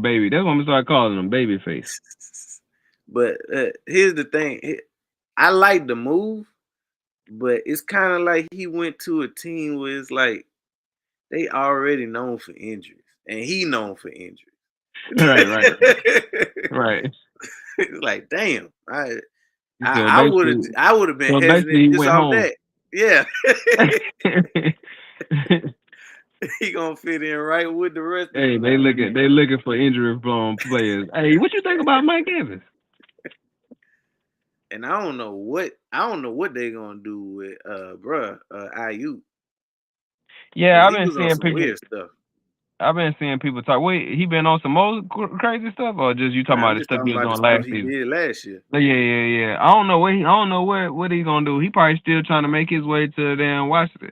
baby. That's what I'm gonna start calling him, baby face. But here's the thing: I like the move, but it's kind of like he went to a team where it's like they already known for injuries, and he known for injuries. Right, right, right. It's like, damn, I I, So I would have basically, I would have been so basically, hesitant he just went off home. that. Yeah, he gonna fit in right with the rest of Hey, them now. they looking for injury prone players. Hey, what you think about Mike Evans? And I don't know what they're gonna do with bruh IU Yeah, because he was on some weird stuff. I've been seeing people talk. Wait, he been on some more crazy stuff, or just you talking Nah, about I'm the just stuff talking he was about the doing stuff last he season? did last year. But yeah. I don't know what he gonna do. He probably still trying to make his way to damn Washington.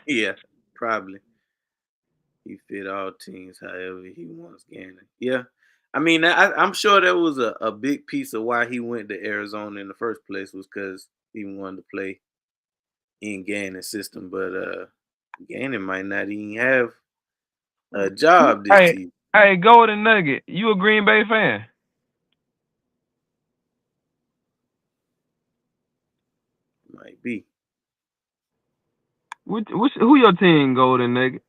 Yeah, probably. He fit all teams however he wants Gannon. Yeah. I mean, I'm sure that was a big piece of why he went to Arizona in the first place was because he wanted to play in Gannon's system. But Gannon might not even have a job this Hey, season. hey, Golden Nugget, you a Green Bay fan? Might be. Who your team, Golden Nugget?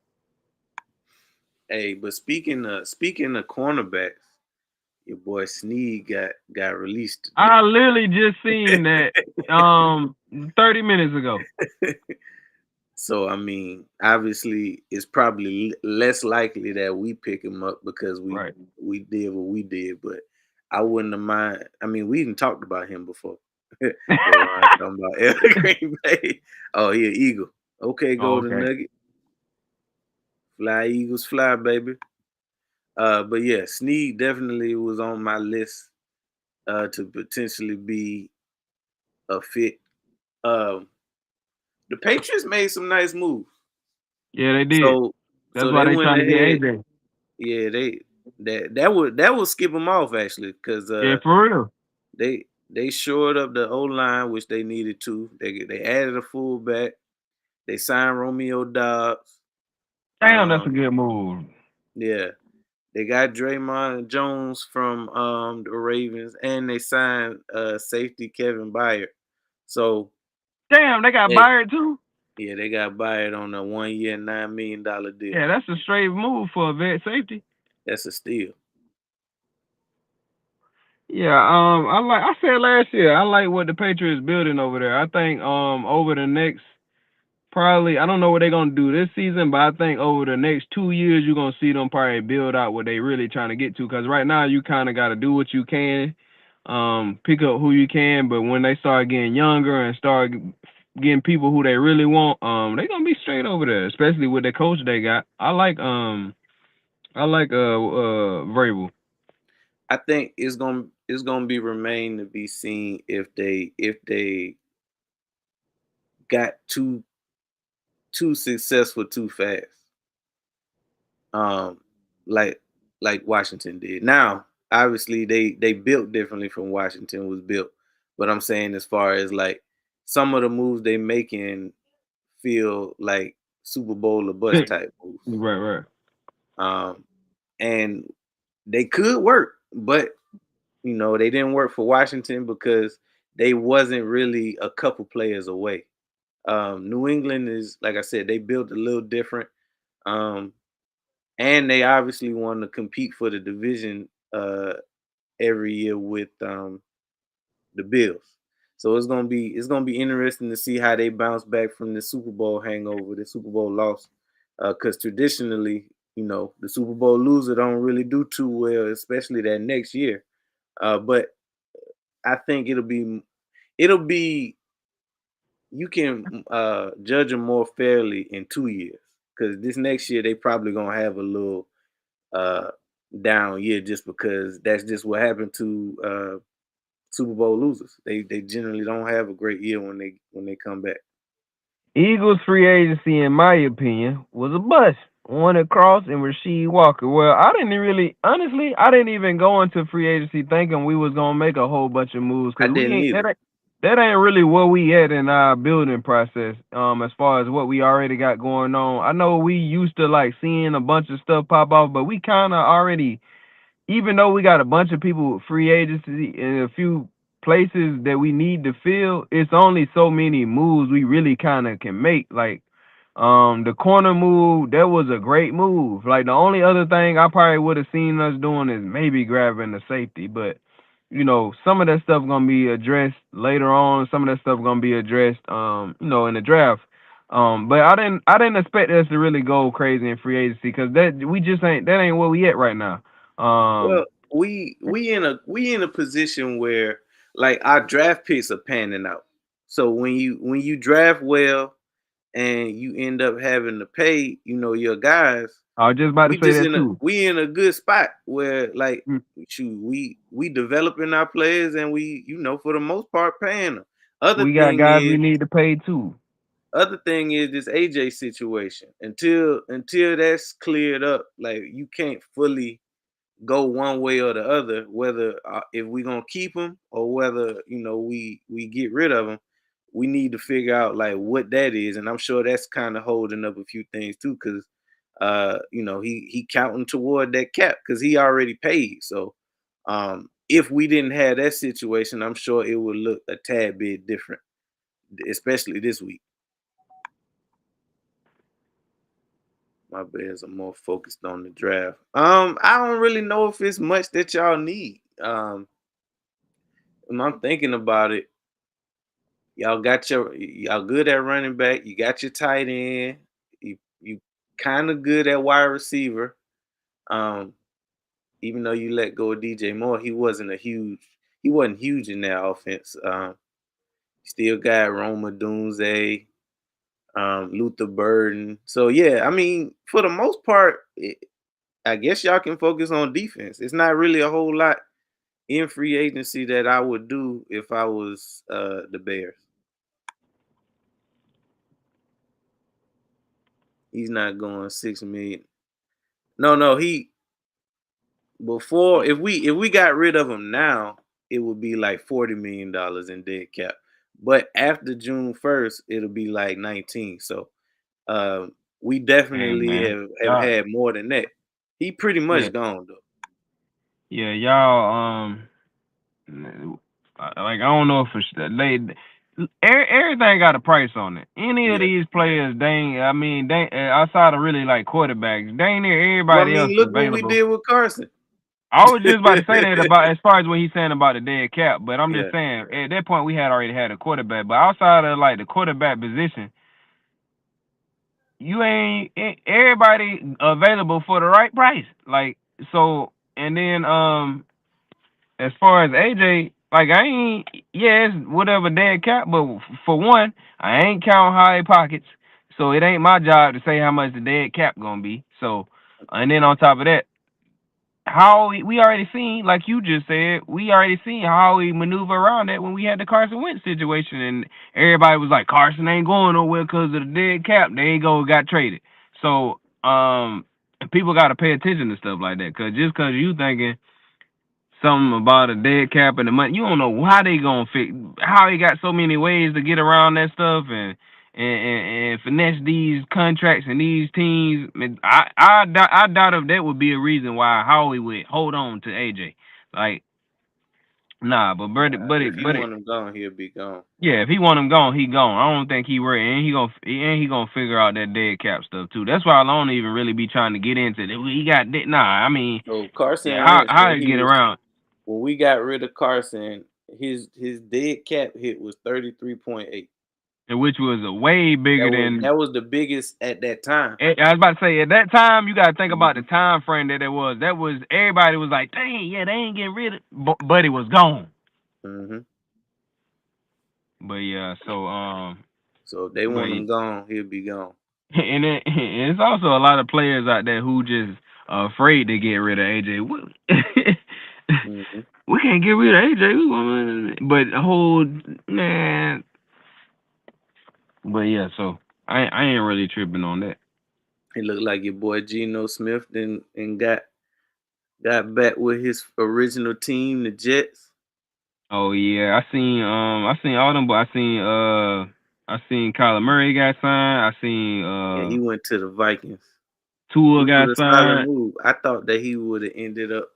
Hey, but speaking of cornerbacks, your boy Snead got released today. I literally just seen that 30 minutes ago. So I mean, obviously, it's probably less likely that we pick him up because we Right. we did what we did. But I wouldn't have mind. I mean, we even talked about him before. Deron talking about Green Bay. Oh, yeah, Eagle. Okay, Oh, Golden okay. Nugget. Fly Eagles, fly, baby. But yeah, Snead definitely was on my list to potentially be a fit. Um, the Patriots made some nice moves. Yeah, they did. So That's so why they they went trying to get ahead. AJ. Yeah, that would skip them off actually, because Yeah, for real. they shored up the O line, which they needed to. They added a fullback. They signed Romeo Dobbs. Damn, that's a Um, good move. yeah, they got Draymond Jones from the Ravens, and they signed safety Kevin Byard. So Damn, they got they Byard too. yeah, they got Byard on a 1 year, $9 million deal. Yeah, that's a straight move for a vet safety. That's a steal. Yeah, I said last year, I like what the Patriots building over there. I think over the next probably I don't know what they're gonna do this season, but I think over the next 2 years you're gonna see them probably build out what they really trying to get to. Cause right now you kind of got to do what you can, pick up who you can. But when they start getting younger and start getting people who they really want, they gonna be straight over there. Especially with the coach they got. I like Vrabel. I think it's gonna be remain to be seen if they got too successful too fast. Um, like like Washington did. Now, obviously, they built differently from Washington was built, but I'm saying as far as like some of the moves they making feel like Super Bowl or bust type moves. Right, right. Um, and they could work, but they didn't work for Washington because they wasn't really a couple players away. New England is, like I said, they built a little different. Um, and they obviously want to compete for the division every year with the Bills. So it's gonna be interesting to see how they bounce back from the Super Bowl hangover, the Super Bowl loss, because traditionally, the Super Bowl loser don't really do too well, especially that next year. But I think it'll be you can judge them more fairly in 2 years, because this next year they probably gonna have a little uh, down year just because that's just what happened to Super Bowl losers. They generally don't have a great year when they come back. Eagles free agency, in my opinion, was a bust. Warner Cross and Rasheed Walker. Well, I didn't really, honestly, I didn't even go into free agency thinking we was gonna make a whole bunch of moves I because we didn't ain't either. that ain't really where we at in our building process. As far as what we already got going on, I know we used to like seeing a bunch of stuff pop off, but we kind of already, even though we got a bunch of people with free agency in a few places that we need to fill, it's only so many moves we really kind of can make. Like, the corner move, that was a great move. Like, the only other thing I probably would have seen us doing is maybe grabbing the safety, but some of that stuff gonna be addressed later on. Some of that stuff gonna be addressed, in the draft. But I didn't expect us to really go crazy in free agency because that ain't where we at right now. Well, Um, we in a position where like our draft picks are panning out. So when you draft well and you end up having to pay, your guys, I was just about to we say just that in a too. we in a good spot where like Mm. shoot, we developing our players, and we for the most part paying them. Other We got thing guys we is need to pay too. other thing is this AJ situation. Until that's cleared up, like you can't fully go one way or the other, whether if we're gonna keep them or whether we get rid of them. We need to figure out like what that is, and I'm sure that's kind of holding up a few things too, because he counting toward that cap because he already paid. So if we didn't have that situation, I'm sure it would look a tad bit different, especially this week. My Bears are more focused on the draft. I don't really know if it's much that y'all need. When I'm thinking about it, y'all good at running back. You got your tight end. You kind of good at wide receiver. Um, even though you let go of DJ Moore, he wasn't huge in that offense. Still got Roma Dunze, Luther Burden. So yeah, I mean, for the most part, I guess y'all can focus on defense. It's not really a whole lot in free agency that I would do if I was the Bears. He's not going 6 million. No, no, before if we got rid of him now, it would be like $40 million in dead cap. But after June 1st, it'll be like 19. So we Hey definitely man, have y'all, had more than that. He pretty yeah, much gone though. yeah, y'all. Like I don't know if it's everything got a price on it. Any of Yeah. these players, they ain't, I mean, they outside of really like quarterbacks, they ain't near Well, I everybody else mean, look what we available. did with Carson. I was just about to say that about as far as what he's saying about the dead cap, but I'm just Yeah. saying at that point we had already had a quarterback. But outside of like the quarterback position, you ain't everybody available for the right price. Like so, and then as far as AJ, like I ain't, yeah, it's whatever dead cap, but for one, I ain't counting high pockets, so it ain't my job to say how much the dead cap gonna be. So, and then on top of that, how we already seen, like you just said, we already seen how we maneuver around that when we had the Carson Wentz situation, and everybody was like, Carson ain't going nowhere because of the dead cap. They ain't go got traded. So, people got to pay attention to stuff like that, cause just cause you thinking something about a dead cap and the money. You don't know how they gonna fix how they got so many ways to get around that stuff and finesse these contracts and these teams. I doubt if that would be a reason why Howie would hold on to AJ. Like nah, If he want him gone, he'll be gone. yeah, if he want him gone, he gone. I don't think he worried, and he gonna figure out that dead cap stuff too. That's why I don't even really be trying to get into that. He got nah. I mean, So yeah, Carson how Wentz, how when to he get was around. when we got rid of Carson, his dead cap hit was 33.8. Which was a way bigger than. That was the biggest at that time. I was about to say at that time you got to think about the Hmm. time frame that it was. That was everybody was like, dang, yeah, they ain't getting rid of, but it was gone. Hmm. But yeah, so So if they but want him gone, he'll be gone. and it's also a lot of players out there who just afraid to get rid of AJ. Hmm. We can't get rid of AJ. But the whole man. But yeah, so I ain't really tripping on that. He looked like your boy Geno Smith then and got back with his original team, the Jets. Oh yeah, I seen all them, but I seen Kyler Murray got signed. I seen Yeah, he went to the Vikings, Tua which got was a solid signed. move. I thought that he would have ended up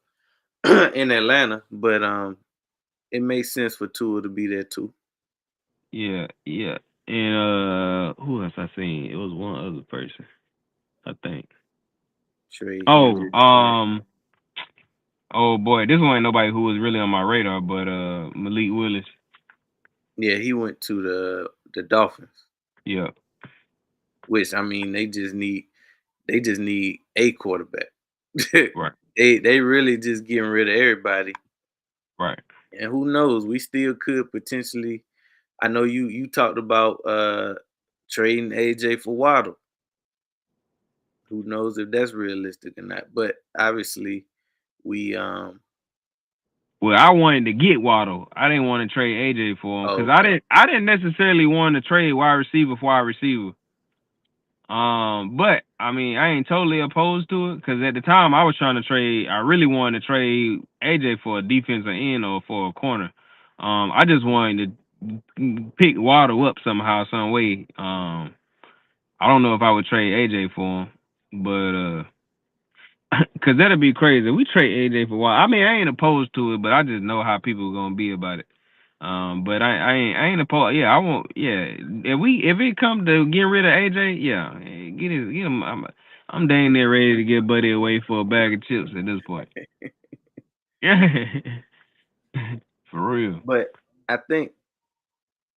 in Atlanta, but it makes sense for Tua to be there too. Yeah, yeah. And who else I seen? It was one other person, I think. Trey Oh, Hendricks. oh boy, this one ain't nobody who was really on my radar, but Malik Willis. Yeah, he went to the Dolphins, Yeah, which I mean they just need a quarterback. right, They really just getting rid of everybody, right. and who knows? We still could potentially. I know you talked about trading AJ for Waddle. Who knows if that's realistic or not? But obviously, we Well, I wanted to get Waddle. I didn't want to trade AJ for him because oh, okay. I didn't necessarily want to trade wide receiver for wide receiver. But I mean, I ain't totally opposed to it because at the time I was trying to trade. I really wanted to trade AJ for a defensive end or for a corner. I just wanted to pick Waddle up somehow, some way. I don't know if I would trade AJ for him, but because that'd be crazy. We trade AJ for Waddle. I mean, I ain't opposed to it, but I just know how people gonna be about it. But I ain't opposed. Yeah, I won't. Yeah, if it come to getting rid of AJ, yeah, get him. I'm dang near ready to get Buddy away for a bag of chips at this point. Yeah, for real. But I think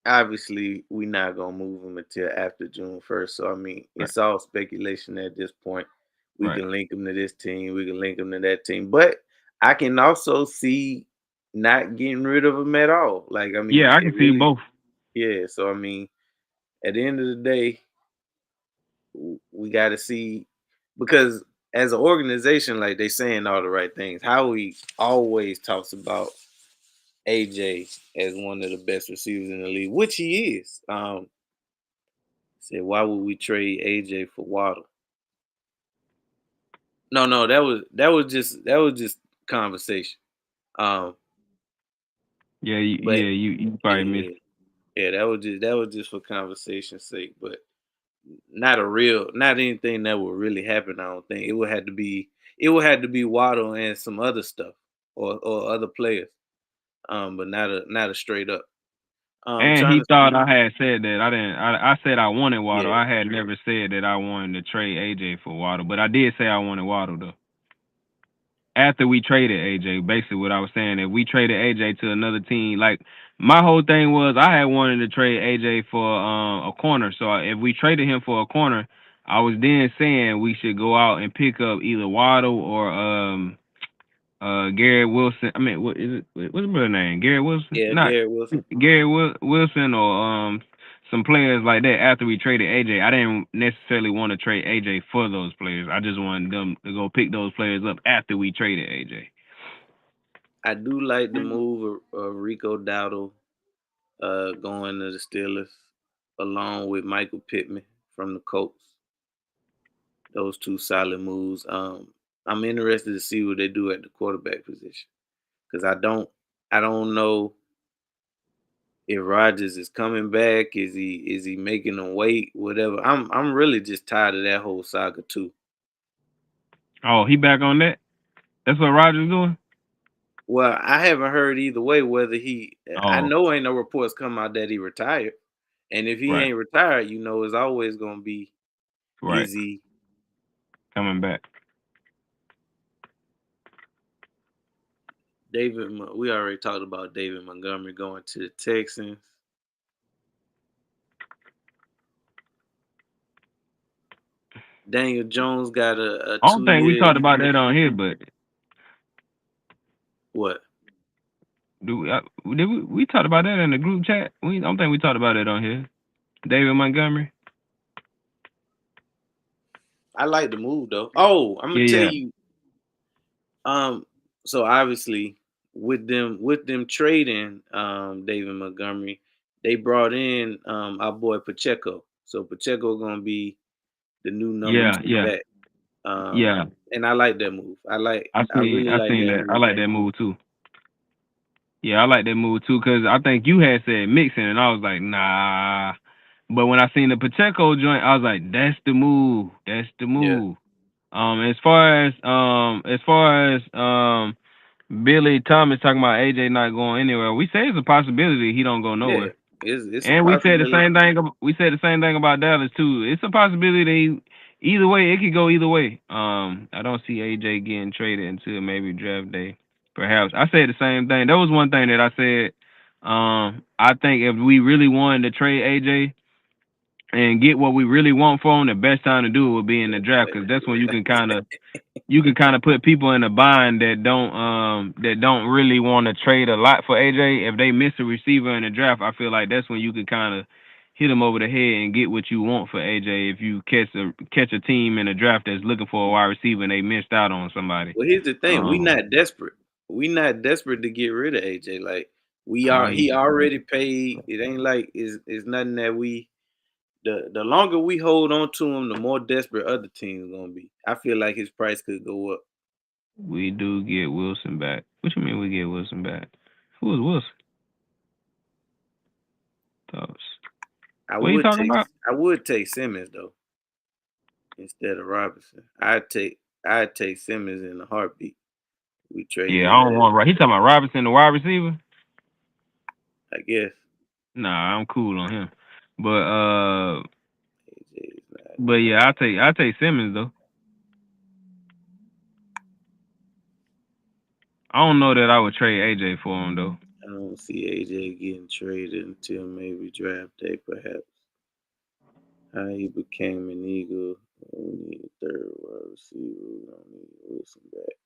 obviously we not gonna move him until after June 1st. So I mean, Right, it's all speculation at this point. We right. can link him to this team. We can link him to that team. But I can also see not getting rid of him at all. Like I mean, Yeah, I it can see really, both. yeah. So I mean, at the end of the day, we got to see because as an organization, like they saying all the right things. Howie always talks about AJ as one of the best receivers in the league, which he is. Said why would we trade AJ for Waddle? No, that was just conversation. Um, Yeah, but you probably missed. yeah, yeah, that was just for conversation's sake, but not a real, not anything that would really happen. I don't think it would have to be Waddle and some other stuff or other players. But not a straight up. And Trying he to thought see, I had said that. I didn't. I said I wanted Waddle. yeah, I had never said that I wanted to trade AJ for Waddle, but I did say I wanted Waddle though. After we traded AJ, basically what I was saying, if we traded AJ to another team, like my whole thing was I had wanted to trade AJ for a corner. So if we traded him for a corner, I was then saying we should go out and pick up either Waddle or Garrett Wilson. I mean, what is it? What's his brother name? Garrett Wilson? yeah, Not Garrett Wilson. Garrett Wilson or some players like that. After we traded AJ, I didn't necessarily want to trade AJ for those players. I just wanted them to go pick those players up after we traded AJ. I do like the move of Rico Dowdle going to the Steelers, along with Michael Pittman from the Colts. Those two solid moves. I'm interested to see what they do at the quarterback position because I don't know if Rodgers is coming back. Is he making them wait? Whatever. I'm really just tired of that whole saga too. Oh, he back on that? That's what Rogers doing? Well, I haven't heard either way whether he. I Oh, know ain't no reports come out that he retired, and if he right, ain't retired, it's always gonna be right. is he Coming back. David. We already talked about David Montgomery going to the Texans. Daniel Jones got a I don't two think we year talked about that extension. on here, but What? do did we talked about that in the group chat? I don't think we talked about it on here. David Montgomery. I like the move though. Oh, I'm gonna Yeah, tell yeah, you. Um, so obviously with them trading David Montgomery, they brought in our boy Pacheco. So Pacheco gonna be the new number yeah, two yeah, back. Um, yeah. and I like that move. I really I like seen that that. I move. like that move too. Yeah, I like that move too because I think you had said mixing, and I was like, nah. But when I seen the Pacheco joint, I was like, that's the move. That's the Yeah, move. As far as Billy Thomas talking about AJ not going anywhere, we say it's a possibility he don't go yeah. nowhere. It's a And we said the possibility. same thing. We said the same thing about Dallas too. It's a possibility that either way, it could go either way. I don't see AJ getting traded until maybe draft day, perhaps. I said the same thing. That was one thing that I said. I think if we really wanted to trade AJ and get what we really want for him, the best time to do it would be in the draft because that's when you can kind of put people in a bind that don't really want to trade a lot for AJ. If they miss a receiver in the draft, I feel like that's when you can kind of hit them over the head and get what you want for AJ. If you catch a team in a draft that's looking for a wide receiver and they missed out on somebody. Well, here's the thing: we Um, not desperate. We not desperate to get rid of AJ. Like we no, are. He already paid. It ain't like it's nothing that we. The longer we hold on to him, the more desperate other teams gonna be. I feel like his price could go up. we do get Wilson back. What you mean we get Wilson back? Who is Wilson? Thoughts. I What are you would talking take. about? I would take Simmons though instead of Robinson. I'd take Simmons in a heartbeat. We trade Yeah, his I don't ass. want. He talking about Robinson, the wide receiver. I guess Nah, I'm cool on him. AJ is not. But yeah, I take Simmons though. I don't know that I would trade AJ for him though. I don't see AJ getting traded until maybe draft day, perhaps. How he became an Eagle. We need a third wide receiver. We don't need Wilson back.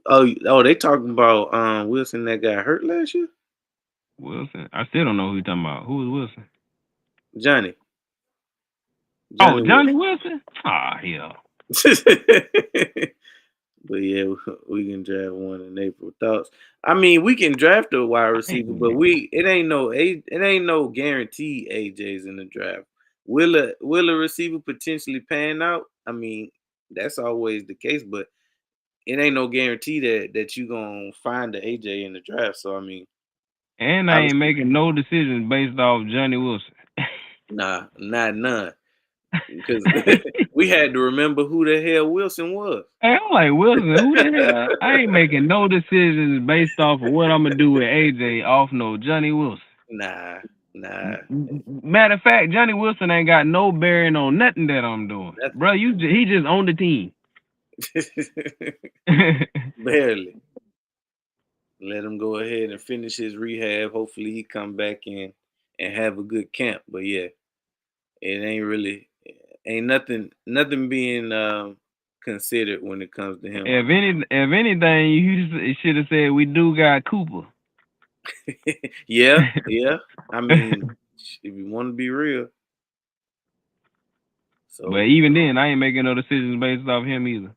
Oh, they talking about Wilson that got hurt last year. Wilson, I still don't know who you talking about. Who is Wilson? Johnny, Oh, Johnny Johnny Wilson. Wilson. Ah, hell. But yeah, we can draft one in April. Thoughts? I mean, we can draft a wide receiver, but it ain't no guarantee AJ's in the draft. Will a receiver potentially pan out? I mean, that's always the case, but it ain't no guarantee that you gonna find the AJ in the draft. So I mean, And I ain't obviously, making no decisions based off Johnny Wilson. nah, not none, because we had to remember who the hell Wilson was. Hey, I'm like, Wilson, who the hell? I ain't making no decisions based off of what I'm gonna do with AJ off no Johnny Wilson. Nah, nah, Matter of fact, Johnny Wilson ain't got no bearing on nothing that I'm doing, nothing. bro. He just on the team. Barely. Let him go ahead and finish his rehab. Hopefully, he come back in and have a good camp. But yeah, it ain't really ain't nothing being considered when it comes to him. If anything, you should have said we do got Cooper. Yeah, yeah. I mean, if you want to be real, But so even then, I ain't making no decisions based off him either.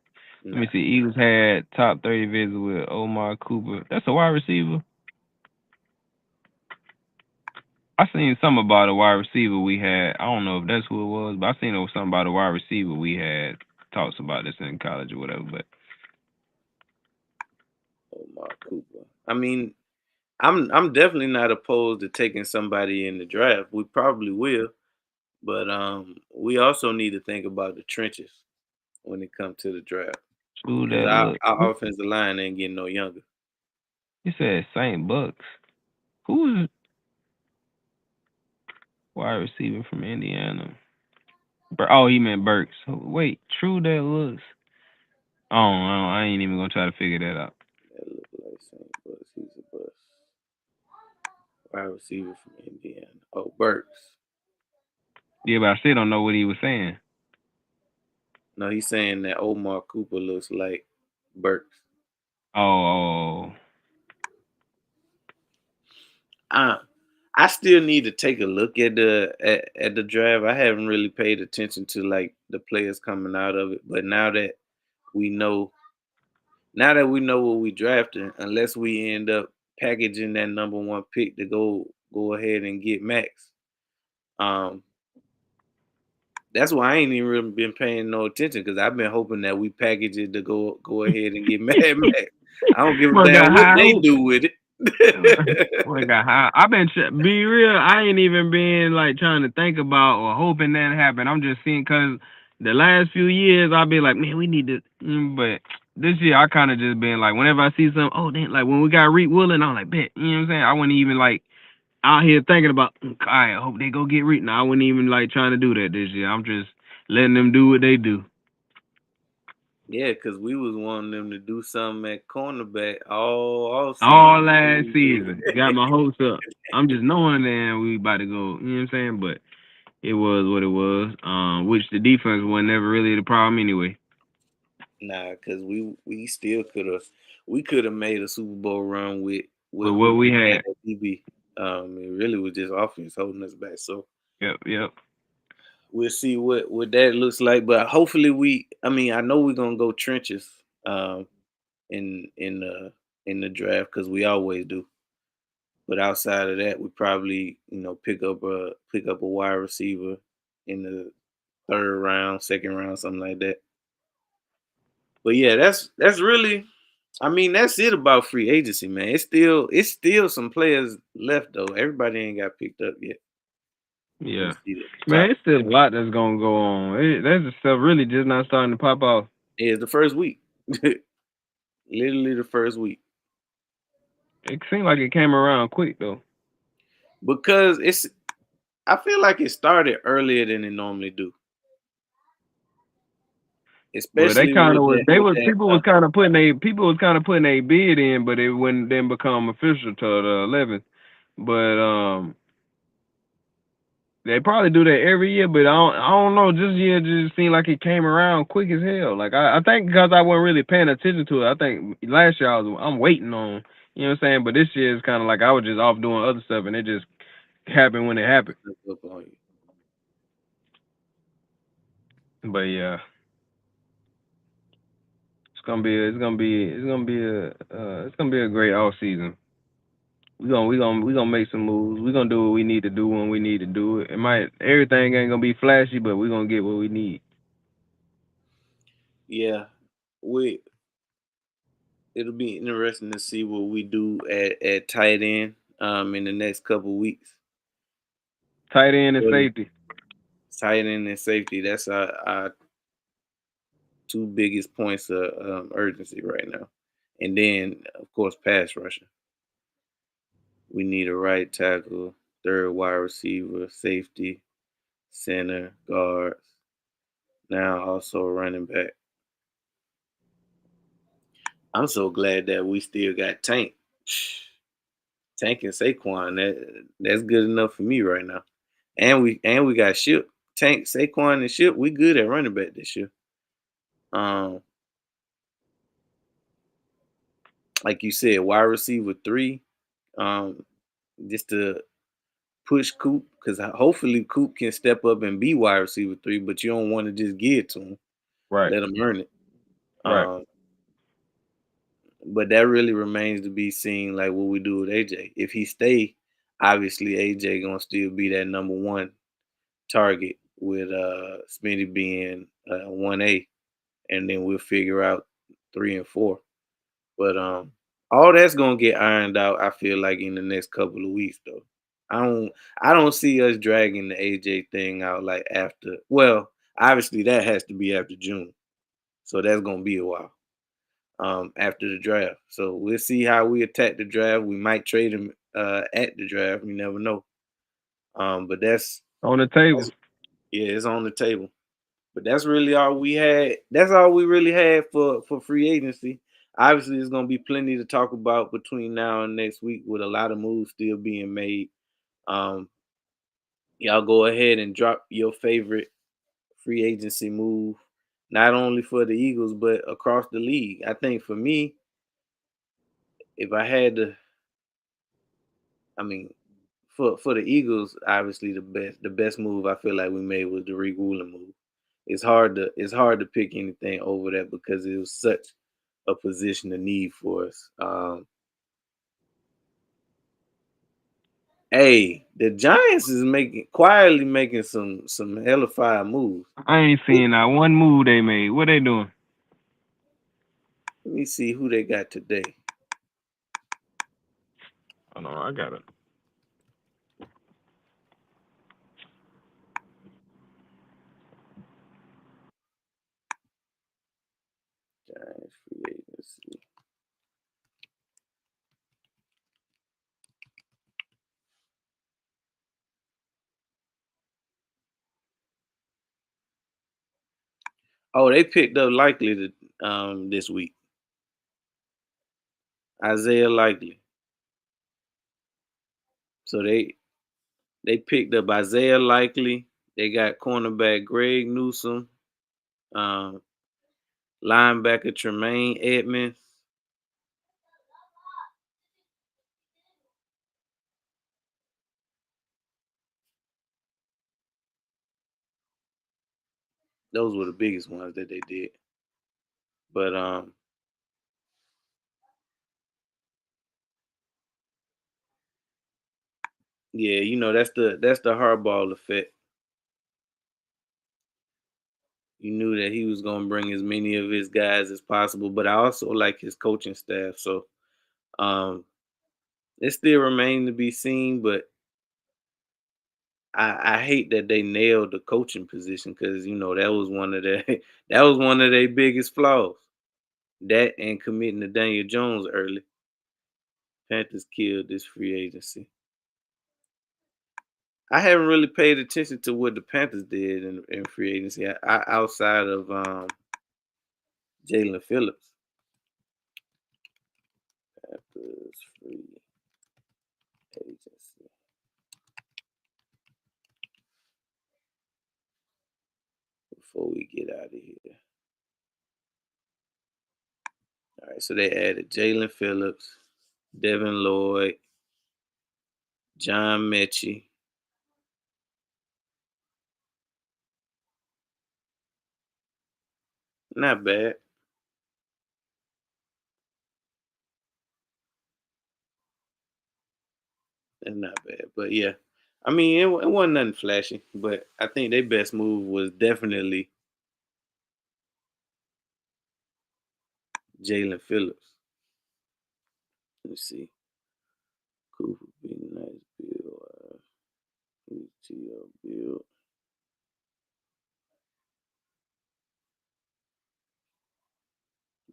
Let me nah. see. Eagles had top 30 visits with Omar Cooper. That's a wide receiver. I seen something about a wide receiver we had. I don't know if that's who it was, but I seen it was something about a wide receiver we had talks about this in college or whatever. But Omar Cooper. I mean, I'm definitely not opposed to taking somebody in the draft. We probably will, but we also need to think about the trenches when it comes to the draft who because that our, look? our offensive line ain't getting no younger. You said Saint Bucks. Who's wide receiver from Indiana? Oh, he meant Burks. Wait, true that looks. Oh, I ain't even gonna try to figure that out. That look like St. Bus. He's a bus. Wide receiver from Indiana. Oh, Burks. Yeah, but I still don't know what he was saying. No, he's saying that Omar Cooper looks like Burks. Oh, I I still need to take a look at the draft. I haven't really paid attention to like the players coming out of it, but we know now that we know what we drafted, unless we end up packaging that number one pick to go ahead and get Max. Um, that's why I ain't even really been paying no attention because I've been hoping that we package it to go ahead and get Mad Max. I don't give a well, damn got what high they hopes. do with it. Well, got high. I've been be real. I ain't even been like trying to think about or hoping that happen. I'm just seeing because the last few years I've been like, man, we need to. But this year I kind of just been like, whenever I see something, oh, then like when we got Reed Willing, I'm like, bet. You know what I'm saying? I wasn't even like out here thinking about. I hope they go get Reed. No, I wasn't even like trying to do that this year. I'm just letting them do what they do. Yeah, because we was wanting them to do something at cornerback all All season. last season, got my hopes up. I'm just knowing that we about to go. You know what I'm saying? But it was what it was. Which the defense was never really the problem anyway. Nah, because we still could have made a Super Bowl run with But who what we we had had, at DB. It really was just offense holding us back. So yep. we'll see what that looks like. But hopefully I mean, I know we're gonna go trenches in the draft because we always do. But outside of that, we probably pick up a wide receiver in the third round, second round, something like that. But yeah, that's really, I mean, that's it about free agency, man. It's still some players left though. Everybody ain't got picked up yet. Let me Yeah, see the man, top. it's still a lot that's gonna go on. That's the stuff really just not starting to pop off. Yeah, it's the first week. Literally the first week. It seemed like it came around quick though. Because I feel like it started earlier than it normally do. Well, they Especially kind with of was. that They with was that people was kind of putting a bid in, but it wouldn't then become official till the 11th. But they probably do that every year, but I don't know. This year just seemed like it came around quick as hell. Like I think because I wasn't really paying attention to it. I think last year I'm waiting on, you know what I'm saying. But this year it's kind of like I was just off doing other stuff, and it just happened when it happened. stuff up on you. But yeah, it's gonna be a great off season. We gonna make some moves. We gonna do what we need to do when we need to do it. It might everything ain't gonna be flashy, but we gonna get what we need. Yeah. We it'll be interesting to see what we do at tight end in the next couple weeks. Tight end and Really, safety. tight end and safety. That's our two biggest points of urgency right now. And then, of course, pass rushing. We need a right tackle, third wide receiver, safety, center, guards. Now also a running back. I'm so glad that we still got Tank. Tank and Saquon. That's good enough for me right now. And we got Ship. Tank, Saquon, and Ship. We good at running back this year. Um, like you said, wide receiver 3. Um, just to push Coop because hopefully Coop can step up and be wide receiver 3, but you don't want to just give it to him. Right. Let him earn it. Right. Um, but that really remains to be seen, like what we do with AJ. If he stay, obviously AJ gonna still be that number one target with Smitty being 1A, and then we'll figure out 3 and 4. But all that's gonna get ironed out. I feel like in the next couple of weeks, though. I don't I don't see us dragging the AJ thing out like after. Well, obviously that has to be after June, so that's gonna be a while after the draft. So we'll see how we attack the draft. We might trade him at the draft. You never know. But On the table. that's yeah, it's on the table. But that's really all we had. That's all we really had for free agency. Obviously, there's gonna be plenty to talk about between now and next week, with a lot of moves still being made. Um, y'all go ahead and drop your favorite free agency move, not only for the Eagles but across the league. I think for me, if I had to, I mean, for the Eagles, obviously the best move I feel like we made was the Rick Woolen move. It's hard to pick anything over that because it was such a position of need for us. Hey, the Giants is quietly making some hellified moves. I ain't seen not one move they made. What they doing? Let me see who they got today. Hold on, I got it. Giants free agency. Oh, they picked up Likely this week. Isaiah Likely. So they picked up Isaiah Likely. They got cornerback Greg Newsome, um, linebacker Tremaine Edmonds. Those were the biggest ones that they did. But yeah, that's the hardball effect. You knew that he was gonna bring as many of his guys as possible, but I also like his coaching staff. So um it still remains to be seen, but I hate that they nailed the coaching position because that was one of their that was one of their biggest flaws. That and committing to Daniel Jones early. Panthers killed this free agency. I haven't really paid attention to what the Panthers did in free agency outside of Jalen Phillips. Panthers free agency. Before we get out of here. All right, so they added Jalen Phillips, Devin Lloyd, John Mechie. Not bad. That's not bad. But yeah, I mean, it wasn't nothing flashy, but I think their best move was definitely Jalen Phillips. Let's see. Cooper being nice Bill. ETL Bill.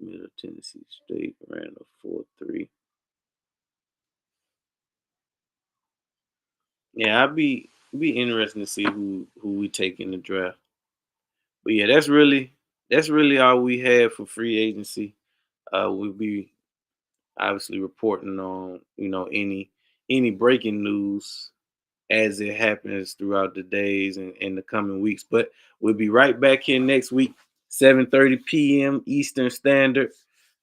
Middle Tennessee State ran a 4.3. Yeah, I'd be interesting to see who we take in the draft. But yeah, that's really all we have for free agency. We'll be obviously reporting on any breaking news as it happens throughout the days and the coming weeks. But we'll be right back here next week, 7:30 p.m. Eastern Standard.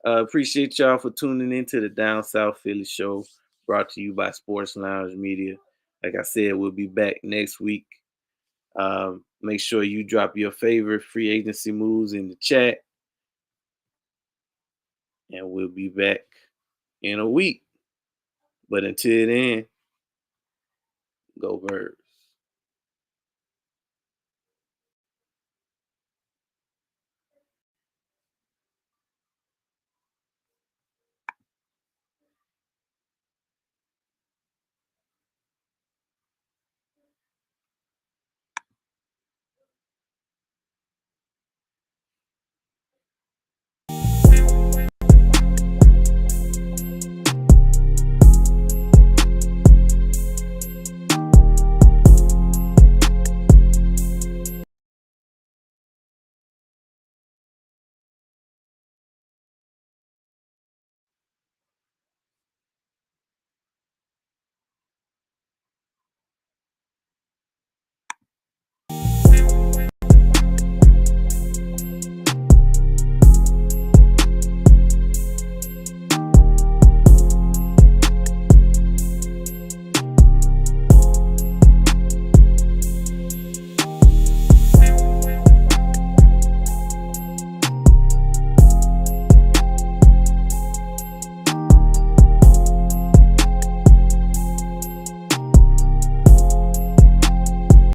Appreciate y'all for tuning into the Down South Philly show, brought to you by Sports Lounge Media. Like I said, we'll be back next week. Make sure you drop your favorite free agency moves in the chat, and we'll be back in a week. But until then, go Birds.